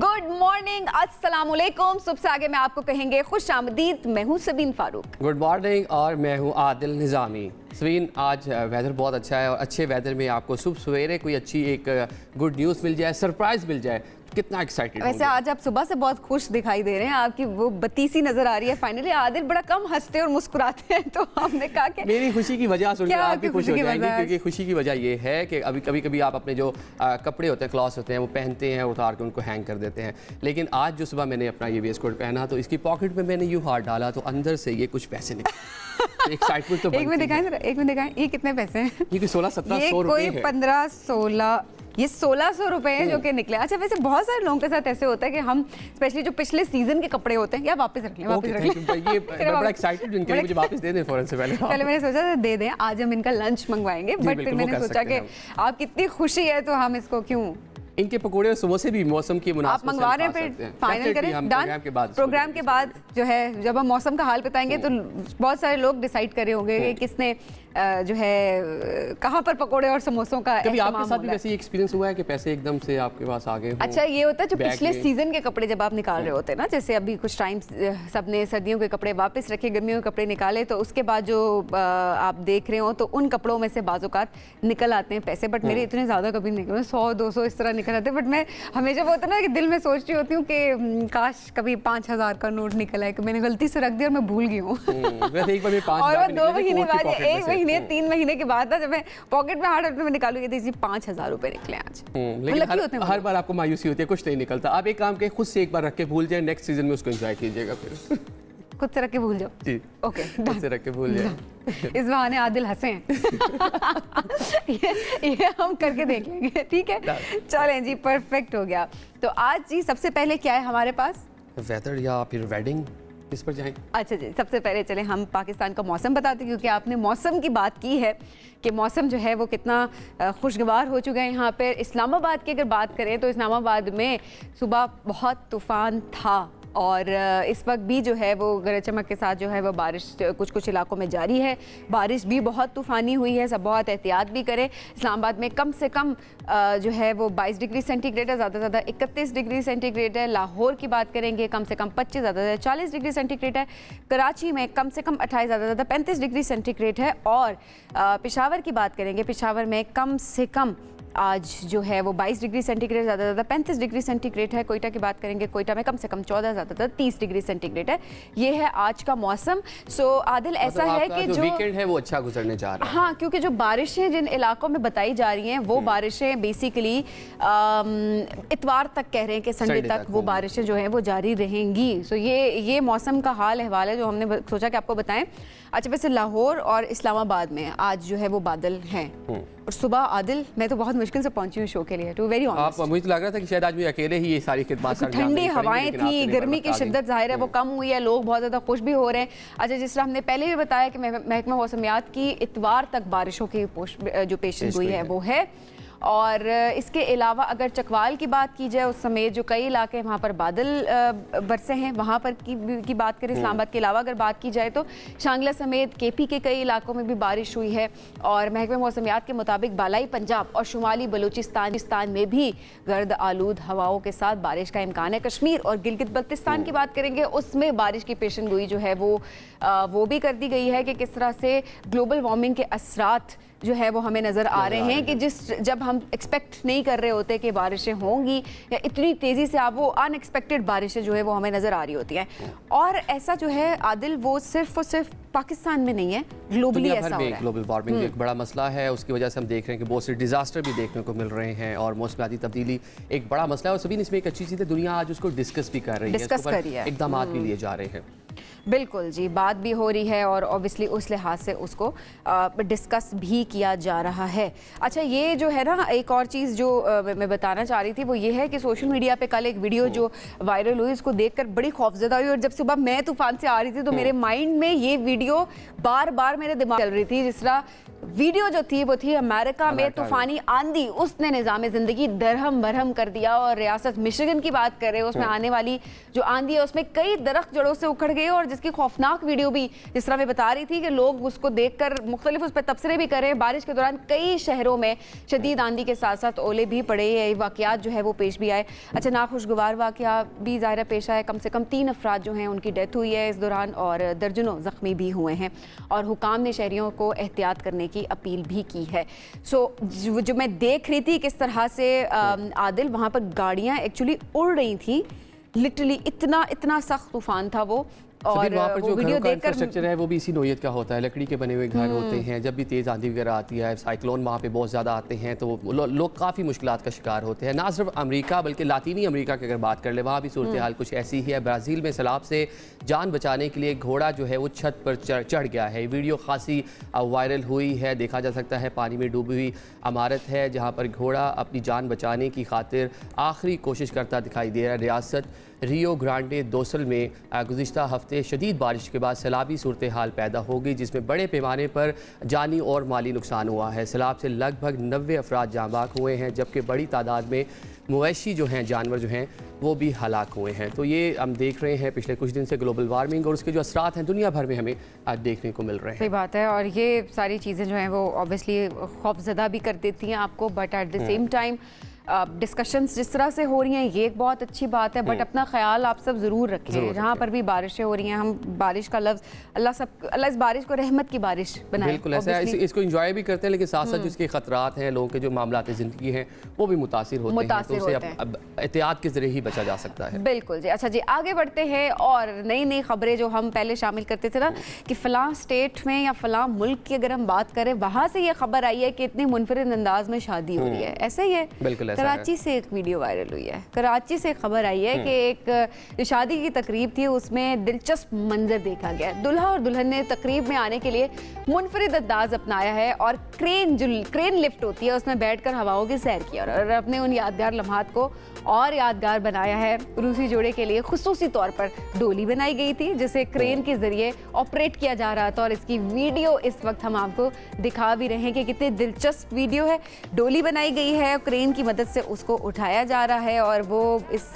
Good morning, अस्सलामुअलैकुम। सुबह से आगे मैं आपको कहेंगे खुश आमदीद। मैं हूँ सबीन फारूक। गुड मॉर्निंग और मैं हूँ आदिल निज़ामी। सबीन, आज वेदर बहुत अच्छा है और अच्छे वेदर में आपको सुबह सवेरे कोई अच्छी एक गुड न्यूज़ मिल जाए, सरप्राइज मिल जाए, कितना एक्साइटेड। वैसे आज आप सुबह से बहुत खुश दिखाई दे रहे हैं, आपकी वो बत्तीसी नजर आ रही है। फाइनली आदिल बड़ा कम हंसते और मुस्कुराते हैं, तो हमने कहा कि मेरी खुशी की वजह सुनकर आप भी खुश हो जाएंगे, क्योंकि खुशी की वजह ये है कि अभी कभी आप अपने जो कपड़े होते हैं, क्लॉथ्स होते हैं, वो पहनते हैं, उतार के उनको हैंग कर देते हैं। लेकिन आज जो सुबह मैंने अपना ये वेस्ट कोट पहना तो इसकी पॉकेट में मैंने यूँ हाथ डाला तो अंदर से ये कुछ पैसे निकले। एक्साइटमेंट तो एक मिनट दिखाएं, ये कितने पैसे हैं? ये 16-17 रुपए है। 15-16, ये 1600 रुपए हैं जो कि निकले। अच्छा, वैसे बहुत सारे लोगों के साथ ऐसे होता है कि हम स्पेशली जो पिछले सीजन के कपड़े होते हैं, या वापस रख लें, ये बड़ा एक्साइटेड इनके मुझे वापस दे दें फौरन से पहले मैंने सोचा था दे दें, आज हम इनका लंच मंगवाएंगे, बट फिर मैंने सोचा कि आप कितनी खुशी है तो हम इसको क्यों, इनके पकोड़े और समोसे भी मौसम की मुनासिबत आप मंगवा रहे हैं, फिर फाइनल करें डन। प्रोग्राम के बाद जो है जब हम मौसम का हाल बताएंगे तो बहुत सारे लोग डिसाइड कर रहे होंगे कि किसने जो है कहाँ पर पकोड़े और समोसों का। कभी आपके साथ भी वैसे एक्सपीरियंस हुआ है कि पैसे एकदम से आपके पास आ गए? अच्छा, ये होता है जो पिछले सीजन के कपड़े जब आप निकाल रहे होते हैं ना, जैसे अभी कुछ टाइम सबने सर्दियों के कपड़े वापस रखे, गर्मियों के कपड़े निकाले, तो उसके बाद जो आप देख रहे हो तो उन कपड़ों में से बाज़-औक़ात निकल आते हैं पैसे। बट मेरे इतने ज़्यादा कभी निकले, 100-200 इस तरह निकल आते हैं। बट मैं हमेशा वो होता है ना कि दिल में सोचती होती हूँ कि काश कभी 5000 का नोट निकला है, कि मैंने गलती से रख दिया और मैं भूल गई हूँ। और वो 2 महीने बाद, 1 महीने 3 महीने के बाद जब मैं पॉकेट में हाथ में निकालूंगी तो 5000 रुपए निकले आज। लेकिन हर बार आपको मायूसी होती है, कुछ नहीं निकलता। आप एक काम के खुद से एक बार रख के भूल जाए, नेक्स्ट सीजन में उसको एंजॉय कीजिएगा। फिर खुद से रख के भूल जाओ जी। ओके, खुद से रख के भूल जाए। इस बहाने आदिल हंसे हैं। ये हम करके देख लेंगे, ठीक है? चलें जी, परफेक्ट हो गया। तो आज जी सबसे पहले क्या है हमारे पास? वेदर या फिर वेडिंग, इस पर जाएं। अच्छा जी, सबसे पहले चलें हम पाकिस्तान का मौसम बताते हैं, क्योंकि आपने मौसम की बात की है कि मौसम जो है वो कितना खुशगवार हो चुका है यहाँ पर। इस्लामाबाद की अगर बात करें तो इस्लामाबाद में सुबह बहुत तूफ़ान था और इस वक्त भी जो है वो गरज चमक के साथ जो है वो बारिश कुछ इलाकों में जारी है। बारिश भी बहुत तूफ़ानी हुई है, सब बहुत एहतियात भी करें। इस्लामाबाद में कम से कम जो है वो 22 डिग्री सेंटीग्रेड है, ज़्यादा से ज़्यादा 31 डिग्री सेंटीग्रेड है। लाहौर की बात करेंगे कम से कम 25, ज़्यादा से ज़्यादा 40 डिग्री सेंटीग्रेड है। कराची में कम से कम 28, ज़्यादा से ज़्यादा 35 डिग्री सेंटीग्रेड है। और पेशावर की बात करेंगे, पेशावर में कम से कम आज जो है वो 22 डिग्री सेंटीग्रेड, ज़्यादा से ज़्यादा 35 डिग्री सेंटीग्रेड है। कोयटा की बात करेंगे, कोयटा में कम से कम 14, ज़्यादा से ज़्यादा 30 डिग्री सेंटीग्रेड है। ये है आज का मौसम। सो आदिल, ऐसा है कि जो वीकेंड है वो अच्छा गुजरने जा रहा है। हाँ, क्योंकि जो बारिशें जिन इलाकों में बताई जा रही हैं वो बारिशें बेसिकली इतवार तक कह रहे हैं कि संडे तक वो बारिशें जो हैं वो जारी रहेंगी। सो ये मौसम का हाल अहवाल है जो हमने सोचा कि आपको बताएं। अच्छा, वैसे लाहौर और इस्लामाबाद में आज जो है वो बादल हैं और सुबह आदिल मैं तो बहुत मुश्किल से पहुंची हूँ शो के लिए, टू वेरी ऑनेस्ट। मुझे तो लग रहा था कि शायद आज मैं अकेले ही ये सारी खिदमत, ठंडी हवाएं थी, गर्मी की शिद्दत जाहिर है वो कम हुई है, लोग बहुत ज़्यादा खुश भी हो रहे हैं। अच्छा, जिस तरह हमने पहले भी बताया कि महकमा मौसमियात की इतवार तक बारिशों की जो पेशन गोई है वो है। और इसके अलावा अगर चकवाल की बात की जाए उस समेत जो कई इलाके वहाँ पर बादल बरसे हैं, वहाँ पर की बात करें इस्लामाबाद के अलावा अगर बात की जाए तो शांगला समेत केपी के कई इलाकों में भी बारिश हुई है। और महकमे मौसमियात के मुताबिक बालाई पंजाब और शुमाली बलूचिस्तान में भी गर्द आलूद हवाओं के साथ बारिश का इम्कान है। कश्मीर और गिलगित बल्तिस्तान की बात करेंगे, उसमें बारिश की पेशन गोई जो है वो भी कर दी गई है कि किस तरह से ग्लोबल वार्मिंग के असरात जो है वो हमें नज़र आ रहे हैं कि जब हम एक्सपेक्ट नहीं कर रहे होते कि बारिशें होंगी या इतनी तेज़ी से आप वो अनएक्सपेक्टेड बारिशें जो है वो हमें नज़र आ रही होती हैं। और ऐसा जो है आदिल वो सिर्फ और सिर्फ पाकिस्तान में नहीं है, ग्लोबली ऐसा हो रहा है। ग्लोबल वार्मिंग एक बड़ा मसला है, उसकी वजह से हम देख रहे हैं कि बहुत से डिजास्टर भी देखने को मिल रहे हैं और मौसमियाती तब्दीली एक बड़ा मसला है। और सभी इसमें एक अच्छी चीज़ है, दुनिया आज उसको डिस्कस भी कर रही है, इक़दामात भी लिए जा रहे हैं। बिल्कुल जी, बात भी हो रही है और ऑब्वियसली उस लिहाज से उसको डिस्कस भी किया जा रहा है। अच्छा, ये जो है ना, एक और चीज़ जो मैं बताना चाह रही थी वो ये है कि सोशल मीडिया पे कल एक वीडियो जो वायरल हुई उसको देखकर बड़ी खौफजदा हुई। और जब सुबह मैं तूफान से आ रही थी तो मेरे माइंड में ये वीडियो बार बार मेरे दिमाग चल रही थी। जिस तरह वीडियो जो थी वो थी अमेरिका में तूफानी आंधी, उसने निज़ाम ज़िंदगी दरहम बरहम कर दिया। और रियासत मिशिगन की बात कर रहे हैं, उसमें आने वाली जो आंधी है उसमें कई दरख्त जड़ों से उखड़ गए और जिसकी खौफनाक वीडियो भी जिस तरह मैं बता रही थी कि लोग उसको देखकर मुख्तलिफ उस पर तबसरे भी करें। बारिश के दौरान कई शहरों में शदीद आंधी के साथ साथ ओले भी पड़े, ये वाक़यात जो है वो पेश भी आए। अच्छा, नाखुशगवार वाक़या भी ज़ाहिर पेश आया। कम से कम 3 अफराद जो हैं उनकी डेथ हुई है इस दौरान और दर्जनों ज़ख्मी भी हुए हैं और हुकाम ने शहरियों को एहतियात करने की अपील भी की है। सो जो मैं देख रही थी किस तरह से आदिल वहाँ पर गाड़ियाँ एक्चुअली उड़ रही थी, लिटरली इतना सख्त तूफान था वो। और वहाँ पर जो वीडियो देखकर इंफ्रास्ट्रक्चर है वो भी इसी नौयत का होता है, लकड़ी के बने हुए घर होते हैं। जब भी तेज़ आंधी वगैरह आती है, साइक्लोन वहाँ पे बहुत ज़्यादा आते हैं तो लोग काफ़ी मुश्किलात का शिकार होते हैं। ना सिर्फ अमेरिका बल्कि लातीनी अमेरिका की अगर बात कर ले वहाँ भी सूरत हाल कुछ ऐसी ही है। ब्राज़ील में सैलाब से जान बचाने के लिए घोड़ा जो है वो छत पर चढ़ गया है। वीडियो खासी वायरल हुई है, देखा जा सकता है पानी में डूबी हुई इमारत है जहाँ पर घोड़ा अपनी जान बचाने की खातिर आखिरी कोशिश करता दिखाई दे रहा है। रियासत रियो ग्रांडे दोसल में गुज़िश्ता हफ्ते शदीद बारिश के बाद सैलाबी सूरत हाल पैदा हो गई जिसमें बड़े पैमाने पर जानी और माली नुकसान हुआ है। सैलाब से लगभग 90 अफराद जाँ बाक हुए हैं जबकि बड़ी तादाद में मवेशी जो हैं, जानवर जो हैं वो भी हलाक हुए हैं। तो ये हम देख रहे हैं पिछले कुछ दिन से ग्लोबल वार्मिंग और उसके जो असरात हैं दुनिया भर में हमें आज देखने को मिल रहे हैं। सही बात है और ये सारी चीज़ें जो हैं वो ऑब्वियसली खौफजदा भी कर देती हैं आपको, but at the same time discussions जिस तरह से हो रही हैं ये एक बहुत अच्छी बात है। बट अपना ख्याल आप सब ज़रूर रखें जहाँ पर भी बारिशें हो रही हैं। हम बारिश का लफ्ज़ अल्लाह इस बारिश को रहमत की बारिश बनाए। बिल्कुल ऐसा है, इसको एंजॉय भी करते हैं लेकिन साथ साथ जिसके खतरात हैं, लोगों के जो मामलात ज़िंदगी हैं वो भी मुतासिर होते हैं, तो उससे अब एहतियात के ज़रिए ही बचा जा सकता है। बिल्कुल जी। अच्छा जी, आगे बढ़ते हैं और नई खबरें जो हम पहले शामिल करते थे ना कि फ़लाँ स्टेट में या फ़लाँ मुल्क की अगर हम बात करें वहाँ से ये खबर आई है कि इतनी मुनफरिद अंदाज में शादी हो रही है। ऐसा ही है, बिल्कुल कराची से एक वीडियो वायरल हुई है। कराची से खबर आई है कि एक जो शादी की तकरीब थी उसमें दिलचस्प मंजर देखा गया। दुल्हा और दुल्हन ने तकरीब में आने के लिए मुनफरिद अंदाज अपनाया है और क्रेन लिफ्ट होती है उसमें बैठकर हवाओं की सैर की और अपने उन यादगार लम्हात को और यादगार बनाया है। रूसी जोड़े के लिए खुसूसी तौर पर डोली बनाई गई थी जिसे क्रेन के जरिए ऑपरेट किया जा रहा था और इसकी वीडियो इस वक्त हम आपको दिखा भी रहे हैं कि कितनी दिलचस्प वीडियो है। डोली बनाई गई है, क्रेन की मदद से उसको उठाया जा रहा है और वो इस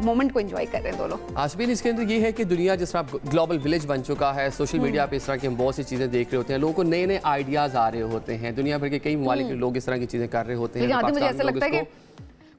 मोमेंट को एंजॉय कर रहे हैं दोनों। आशबीन, इसके अंदर ये है कि दुनिया जिस तरह ग्लोबल विलेज बन चुका है, सोशल मीडिया पे इस तरह की हम बहुत सी चीज़ें देख रहे होते हैं, लोगों को नए नए आइडियाज़ आ रहे होते हैं, दुनिया भर के कई ममालिक के लोग इस तरह की चीज़ें कर रहे होते हैं।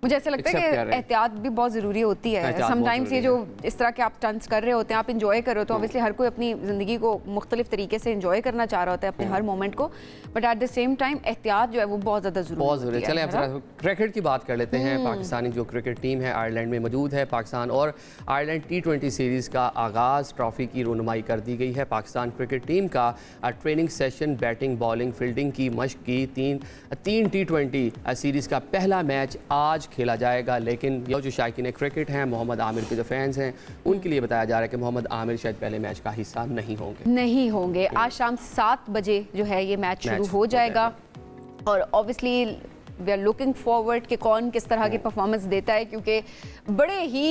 मुझे ऐसा लगता है कि एहतियात भी बहुत ज़रूरी होती है। समटाइम्स ये जो इस तरह के आप स्टंट्स कर रहे होते हैं, आप इंजॉय कर रहे होते हो, ऑब्वियसली हर कोई अपनी ज़िंदगी को मुख्तलिफ तरीके से इंजॉय करना चाह रहा होता है अपने हर मोमेंट को, but at the same time एहतियात जो है वो बहुत ज़्यादा ज़रूरी है। चलें अब क्रिकेट की बात कर लेते हैं। पाकिस्तानी जो क्रिकेट टीम है आयरलैंड में मौजूद है। पाकिस्तान और आयरलैंड T20 सीरीज़ का आगाज़, ट्रॉफी की रनुमाई कर दी गई है। पाकिस्तान क्रिकेट टीम का training session, batting bowling fielding की मश्क की तीन T20 सीरीज़ का पहला मैच आज खेला जाएगा। लेकिन ये जो शायकीन क्रिकेट हैं, मोहम्मद आमिर के जो फैंस हैं, उनके लिए बताया जा रहा है कि मोहम्मद आमिर शायद पहले मैच का हिस्सा नहीं होंगे। आज शाम 7 बजे जो है ये मैच शुरू हो जाएगा और obviously we are looking forward कि कौन किस तरह की परफॉर्मेंस देता है, क्योंकि बड़े ही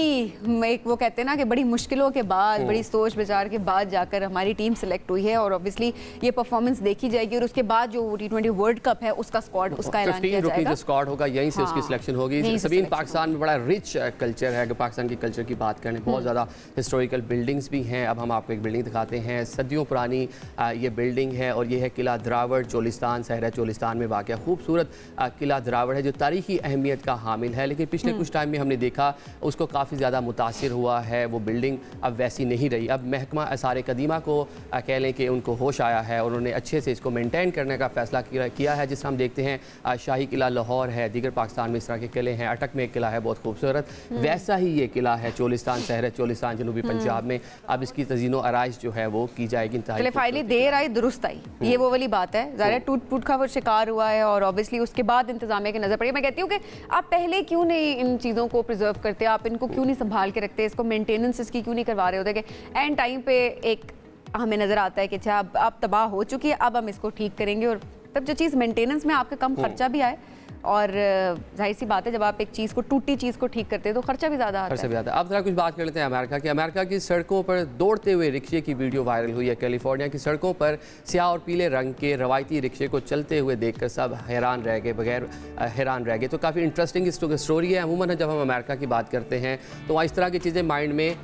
एक वो कहते हैं ना कि बड़ी मुश्किलों के बाद, बड़ी सोच विचार के बाद जाकर हमारी टीम सेलेक्ट हुई है और ऑब्वियसली ये परफॉर्मेंस देखी जाएगी और उसके बाद जो T20 वर्ल्ड कप है उसका स्क्वाड, उसका ऐलान किया जाएगा। स्क्वाड होगा, यहीं से उसकी सिलेक्शन होगी। सभी पाकिस्तान में बड़ा रिच कल्चर है। अगर पाकिस्तान की कल्चर की बात करें, बहुत ज़्यादा हिस्टोरिकल बिल्डिंग्स भी हैं। अब हम आपको एक बिल्डिंग दिखाते हैं, सदियों पुरानी ये बिल्डिंग है और ये है किला द्रावड़, चोलिस्तान, सहरा चोलिस्तान में वाक़ खूबसूरत किला द्रावड़ है जो तारीखी अहमियत का हामिल है। लेकिन पिछले कुछ टाइम में हमने देखा उसको काफ़ी ज़्यादा मुतासिर हुआ है, वो बिल्डिंग अब वैसी नहीं रही। अब महकमा आसार कदीमा को कह लें कि उनको होश आया है और उन्होंने अच्छे से इसको मेंटेन करने का फ़ैसला किया है। जिस हम देखते हैं शाही किला लाहौर है, दीगर पाकिस्तान में इस तरह के किले हैं, अटक में एक किला है बहुत खूबसूरत, वैसा ही ये किला है चोलिस्तान, सहरा चोलिस्तान जनूबी पंजाब में। अब इसकी तज़ीनो आराइश जो है वो की जाएगी। फाइनली देर आई दुरुस्त आई, ये वो वाली बात है। ज़ाहिर टूट फूट का वो शिकार हुआ है और ऑब्वियसली उसके बाद इंतजामिया की नज़र पड़ी। मैं कहती हूँ कि आप पहले क्यों नहीं इन चीज़ों को प्रिजर्व करते, आप इनको क्यों नहीं संभाल के रखते, इसको मेंटेनेंस इसकी क्यों नहीं करवा रहे होते कि एंड टाइम पे एक हमें नज़र आता है कि अच्छा अब तबाह हो चुकी है, अब हम इसको ठीक करेंगे। और तब जो चीज़ मेंटेनेंस में आपका कम खर्चा भी आए और जाहिर सी बात है जब आप एक चीज़ को, टूटी चीज़ को ठीक करते हैं तो खर्चा भी ज़्यादा आता है। अब जरा कुछ बात कर लेते हैं अमेरिका की। अमेरिका की सड़कों पर दौड़ते हुए रिक्शे की वीडियो वायरल हुई है। कैलिफोर्निया की सड़कों पर स्याह और पीले रंग के रवायती रिक्शे को चलते हुए देखकर सब हैरान रह गए। तो काफ़ी इंटरेस्टिंग स्टोरी है। अमूमन जब हम अमेरिका की बात करते हैं तो इस तरह की चीज़ें माइंड में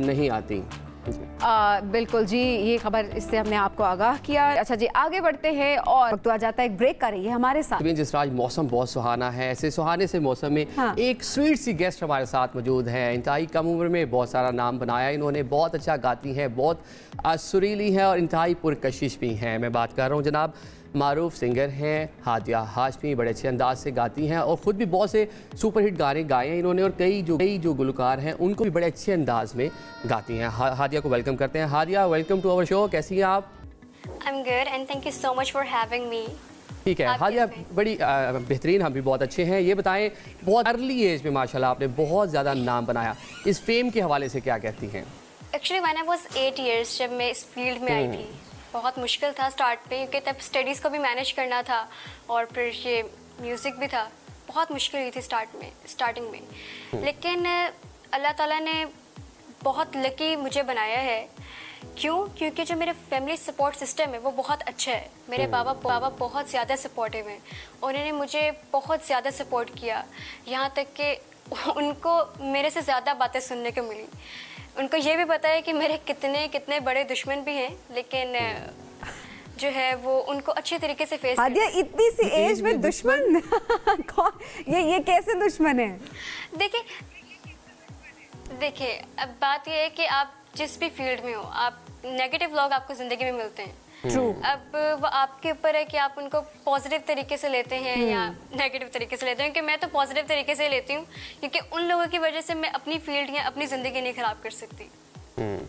नहीं आती। बिल्कुल जी, ये खबर इससे हमने आपको आगाह किया। अच्छा जी, आगे बढ़ते हैं और वक्त आ जाता है एक ब्रेक का। रही है हमारे साथ। जिस आज मौसम बहुत सुहाना है, ऐसे सुहाने से मौसम में एक स्वीट सी गेस्ट हमारे साथ मौजूद है। इंतहाई कम उम्र में बहुत सारा नाम बनाया इन्होंने, बहुत अच्छा गाती हैं, बहुत सुरीली हैं और इंतहाई पुरकशिश भी हैं। मैं बात कर रहा हूँ जनाब मारूफ सिंगर हैं हादिया हाशमी। बड़े अच्छे अंदाज से गाती हैं और ख़ुद भी बहुत से सुपरहिट गाने गाए हैं इन्होंने, और कई जो गुलकार हैं उनको भी बड़े अच्छे अंदाज में गाती हैं। हादिया को वेलकम करते हैं। Hadiya, welcome to our show. कैसी हैं आप? I'm good and thank you so much for having me. ठीक है हादिया, बड़ी बेहतरीन, हम भी बहुत अच्छे हैं। ये बताएं, बहुत अर्ली एज में माशाल्लाह आपने बहुत ज़्यादा नाम बनाया, इस फेम के हवाले से क्या कहती हैं? Actually when I was 8 years जब मैं इस फील्ड में आई थी, बहुत मुश्किल था स्टार्ट पे, क्योंकि तब स्टडीज़ को भी मैनेज करना था और फिर ये म्यूज़िक भी था। बहुत मुश्किल हुई थी स्टार्टिंग में। लेकिन अल्लाह ताला ने बहुत लकी मुझे बनाया है। क्यों? क्योंकि जो मेरे फैमिली सपोर्ट सिस्टम है वो बहुत अच्छा है। मेरे बाबा बहुत ज़्यादा सपोर्टिव हैं। उन्होंने मुझे बहुत ज़्यादा सपोर्ट किया, यहाँ तक कि उनको मेरे से ज़्यादा बातें सुनने को मिली। उनको ये भी पता है कि मेरे कितने बड़े दुश्मन भी हैं, लेकिन जो है वो उनको अच्छे तरीके से फेस। हादिया, इतनी सी एज में दुश्मन ये कैसे दुश्मन है? देखिए अब बात ये है कि आप जिस भी फील्ड में हो, आप नेगेटिव लोग आपको ज़िंदगी में मिलते हैं। True. अब वो आपके ऊपर है कि आप उनको पॉजिटिव तरीके से लेते हैं या नेगेटिव तरीके से लेते हैं। क्योंकि मैं तो पॉजिटिव तरीके से लेती हूँ, क्योंकि उन लोगों की वजह से मैं अपनी फील्ड या अपनी ज़िंदगी नहीं ख़राब कर सकती।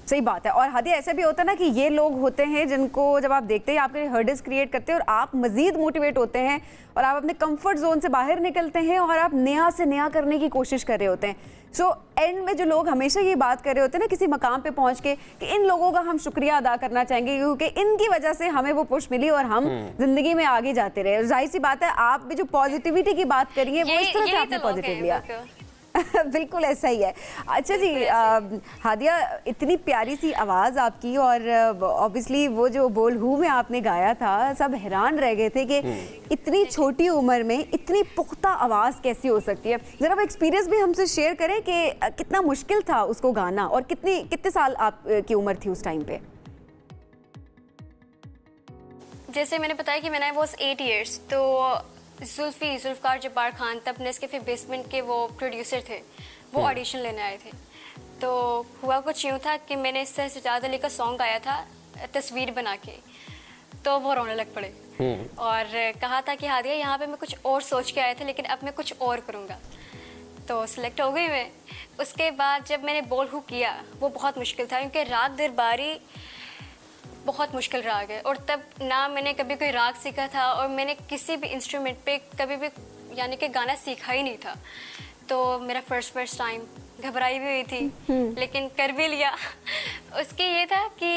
सही बात है। और हादिया, ऐसा भी होता है ना कि ये लोग होते हैं जिनको जब आप देखते हैं आपके हर्डल्स क्रिएट करते हैं और आप मजीद मोटिवेट होते हैं और आप अपने कंफर्ट जोन से बाहर निकलते हैं और आप नया से नया करने की कोशिश कर रहे होते हैं। सो एंड में जो लोग हमेशा ये बात कर रहे होते हैं ना किसी मकाम पे पहुंच के, कि इन लोगों का हम शुक्रिया अदा करना चाहेंगे क्योंकि इनकी वजह से हमें वो पुश मिली और हम जिंदगी में आगे जाते रहे। जाहिर सी बात है, आप भी जो पॉजिटिविटी की बात करिए वो इस तरह से आपने पॉजिटिव लिया। बिल्कुल ऐसा ही है। अच्छा जी, हादिया, इतनी प्यारी सी आवाज़ आपकी और ऑब्वियसली वो जो बोल हूँ में आपने गाया था, सब हैरान रह गए थे कि इतनी छोटी उम्र में इतनी पुख्ता आवाज़ कैसी हो सकती है। ज़रा वो एक्सपीरियंस भी हमसे शेयर करें कि कितना मुश्किल था उसको गाना और कितने साल आपकी उम्र थी उस टाइम पे? जैसे मैंने बताया कि मैंने वो 8 इयर्स, तो जुल्फ़िकार जब्बार खान तब नेस्कैफे बेसमेंट के वो प्रोड्यूसर थे, वो ऑडिशन लेने आए थे। तो हुआ कुछ यूँ था कि मैंने इससे सजाद अली का सॉन्ग गाया था तस्वीर बना के, तो वो रोने लग पड़े और कहा था कि हादिया यहाँ पे मैं कुछ और सोच के आया था लेकिन अब मैं कुछ और करूँगा। तो सिलेक्ट हो गई मैं। उसके बाद जब मैंने बोल हु किया वो बहुत मुश्किल था, क्योंकि राग दरबारी बहुत मुश्किल राग है और तब ना मैंने कभी कोई राग सीखा था और मैंने किसी भी इंस्ट्रूमेंट पे कभी भी यानी कि गाना सीखा ही नहीं था। तो मेरा फर्स्ट टाइम घबराई भी हुई थी लेकिन कर भी लिया। उसके ये था कि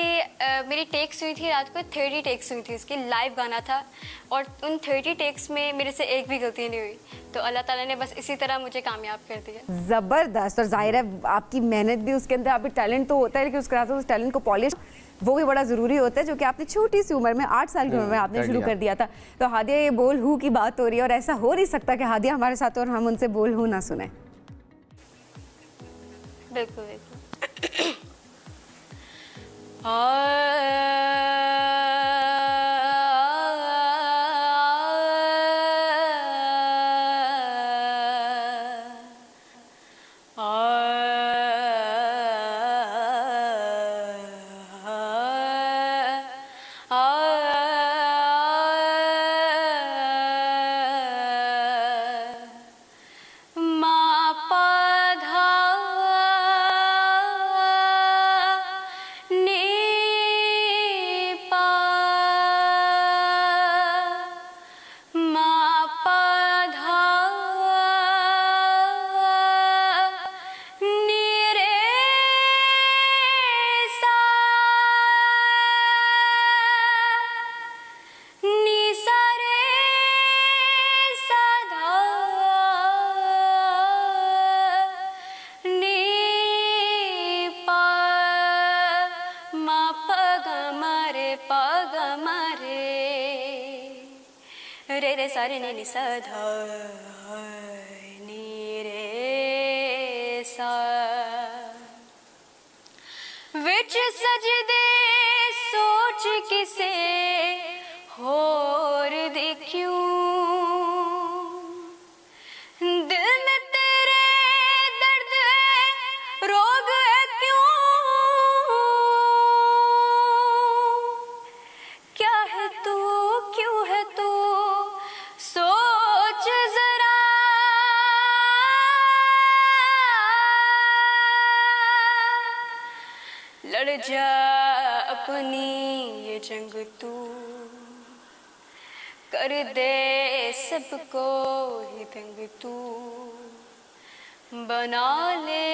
मेरी टेक्स हुई थी रात को 30 टेक्स हुई थी, उसकी लाइव गाना था और उन 30 टेक्स में मेरे से एक भी गलती नहीं हुई। तो अल्लाह ताला ने बस इसी तरह मुझे कामयाब कर दिया। ज़बरदस्त। और जाहिर है आपकी मेहनत भी उसके अंदर, आपकी टैलेंट तो होता है लेकिन उसके साथ उस टैलेंट को पॉलिश वो भी बड़ा ज़रूरी होता है, जो कि आपने छोटी सी उम्र में 8 साल की उम्र में आपने शुरू कर दिया था। तो हादिया, ये बोल हूँ की बात हो रही है और ऐसा हो नहीं सकता कि हादिया हमारे साथ और हम उनसे बोल हूँ ना सुने। बिल्कुल रे रे सारे नी नी सा धा नी रे सा। विठ बिच सजदे सोच किसे होर दी क्यों, दिल में तेरे दर्द है रोग है क्यों, क्या है तू क्यों है तू सोच जरा, लड़ जा अपनी ये जंग तू, कर दे सबको ही दंग तू, बना ले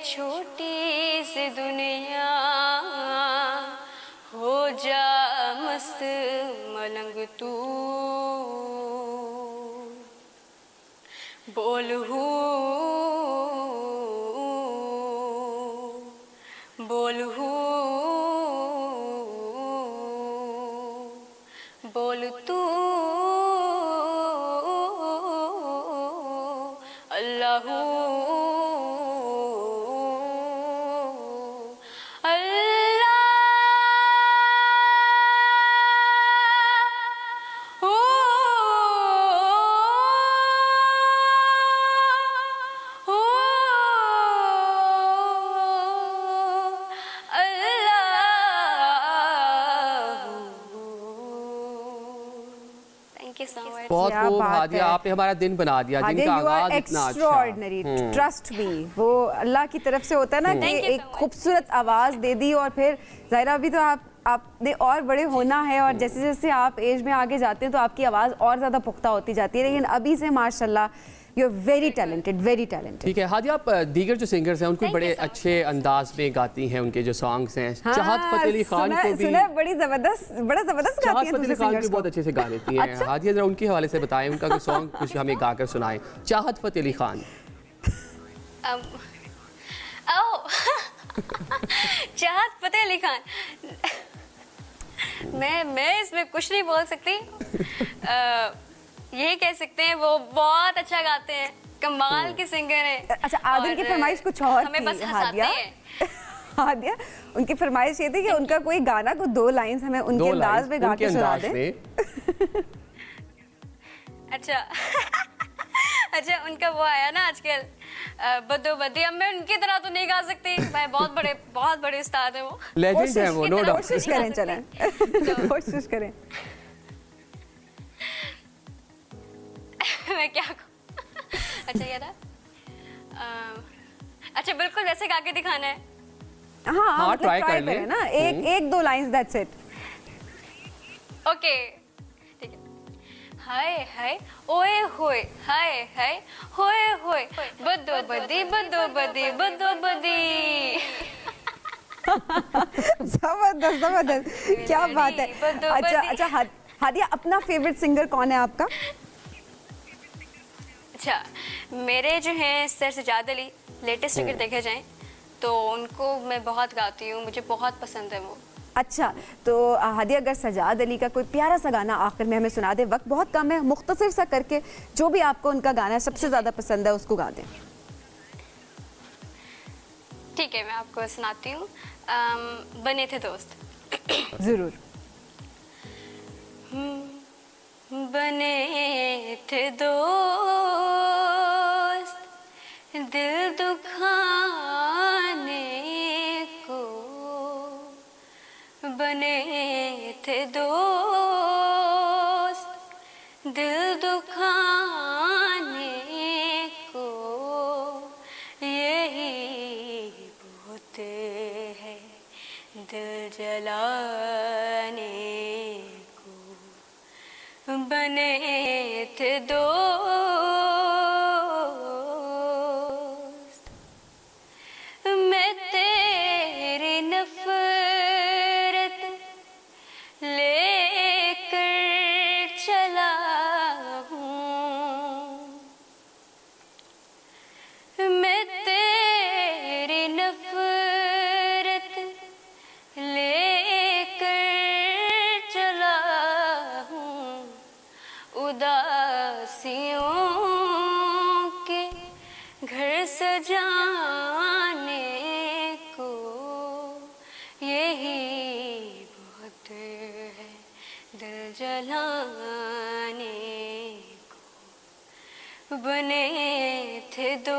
छोटी सी दुनिया, हो जा मस्त मलंग तू, बोल हूँ बोल हूँ बोल तू अल्लाह बहुत खूब हादिया, आपने हमारा दिन बना दिया। दिन का आगाज इतना अच्छा। ट्रस्ट मी, वो अल्लाह की तरफ से होता है ना कि एक खूबसूरत आवाज दे दी, और फिर ज़ाहिरा अभी तो आपने और बड़े होना है, और जैसे जैसे आप एज में आगे जाते हैं तो आपकी आवाज़ और ज़्यादा पुख्ता होती जाती है, लेकिन अभी से माशाल्लाह you are very talented, very talented. ठीक है हादिया, आप दीगर जो सिंगर्स हैं उनको बड़े अच्छे अंदाज में गाती हैं, उनके जो सॉन्ग्स हैं। चाहत फतेह अली खान को भी बड़ा जबरदस्त चाहत फतेह अली खान भी बहुत अच्छे से गा लेती हैं। अच्छा? हादिया जरा उनके हवाले से बताएं, उनका कोई सॉन्ग कुछ हमें गाकर सुनाएं। चाहत फतेह अली खान। चाहत फतेह अली खान, मैं इसमें कुछ नहीं बोल सकती। यही कह सकते हैं वो बहुत अच्छा गाते हैं, कमाल के सिंगर हैं। अच्छा, आदिल की फरमाइश कुछ और हमें बस हंसाते हैं। हादिया, उनकी फरमाइश ये थी कि उनका कोई गाना को 2 लाइंस हमें उनके अंदाज में गा के सुना दें। अच्छा अच्छा, उनका वो आया ना आजकल बदो बदी, अब मैं उनकी तरह तो नहीं गा सकती, मैं बहुत बड़े उस्ताद है वो, लेजेंड है वो, नो डाउट। कोशिश करें, चलें कोशिश करें। मैं क्या अच्छा ये था, अच्छा बिल्कुल वैसे गा के दिखाना है। हाँ, ट्राई कर ले ना, एक 2 लाइंस, दैट्स इट। ओके ठीक है। हाय हाय ओए होए, हाय हाय होए होए, बदो बदी बदो बदी बदो बदी। जबरदस्त, क्या बात है। अच्छा हादिया, अपना फेवरेट सिंगर कौन है आपका? अच्छा, मेरे जो हैं सर सजाद अली, लेटेस्ट अगर देखे जाएं तो उनको मैं बहुत गाती हूँ, मुझे बहुत पसंद है वो। अच्छा, तो हादिया अगर सजाद अली का कोई प्यारा सा गाना आखिर में हमें सुना दे, वक्त बहुत कम है, मुख्तसर सा करके जो भी आपको उनका गाना सबसे ज़्यादा पसंद है उसको गा दें। ठीक है, मैं आपको सुनाती हूँ, बने थे दोस्त। ज़रूर। बने थे दोस्त, दिल दुखाने को, बने थे दोस्त, दिल दुखाने को, यही होते हैं दिल जलाने, बने थे दोस्त। मैं तेरी नफरत लेकर चला हूँ, मैं तेरी नफरत लेकर चला हूँ, उदासियों के घर सजाने को, में थे दो।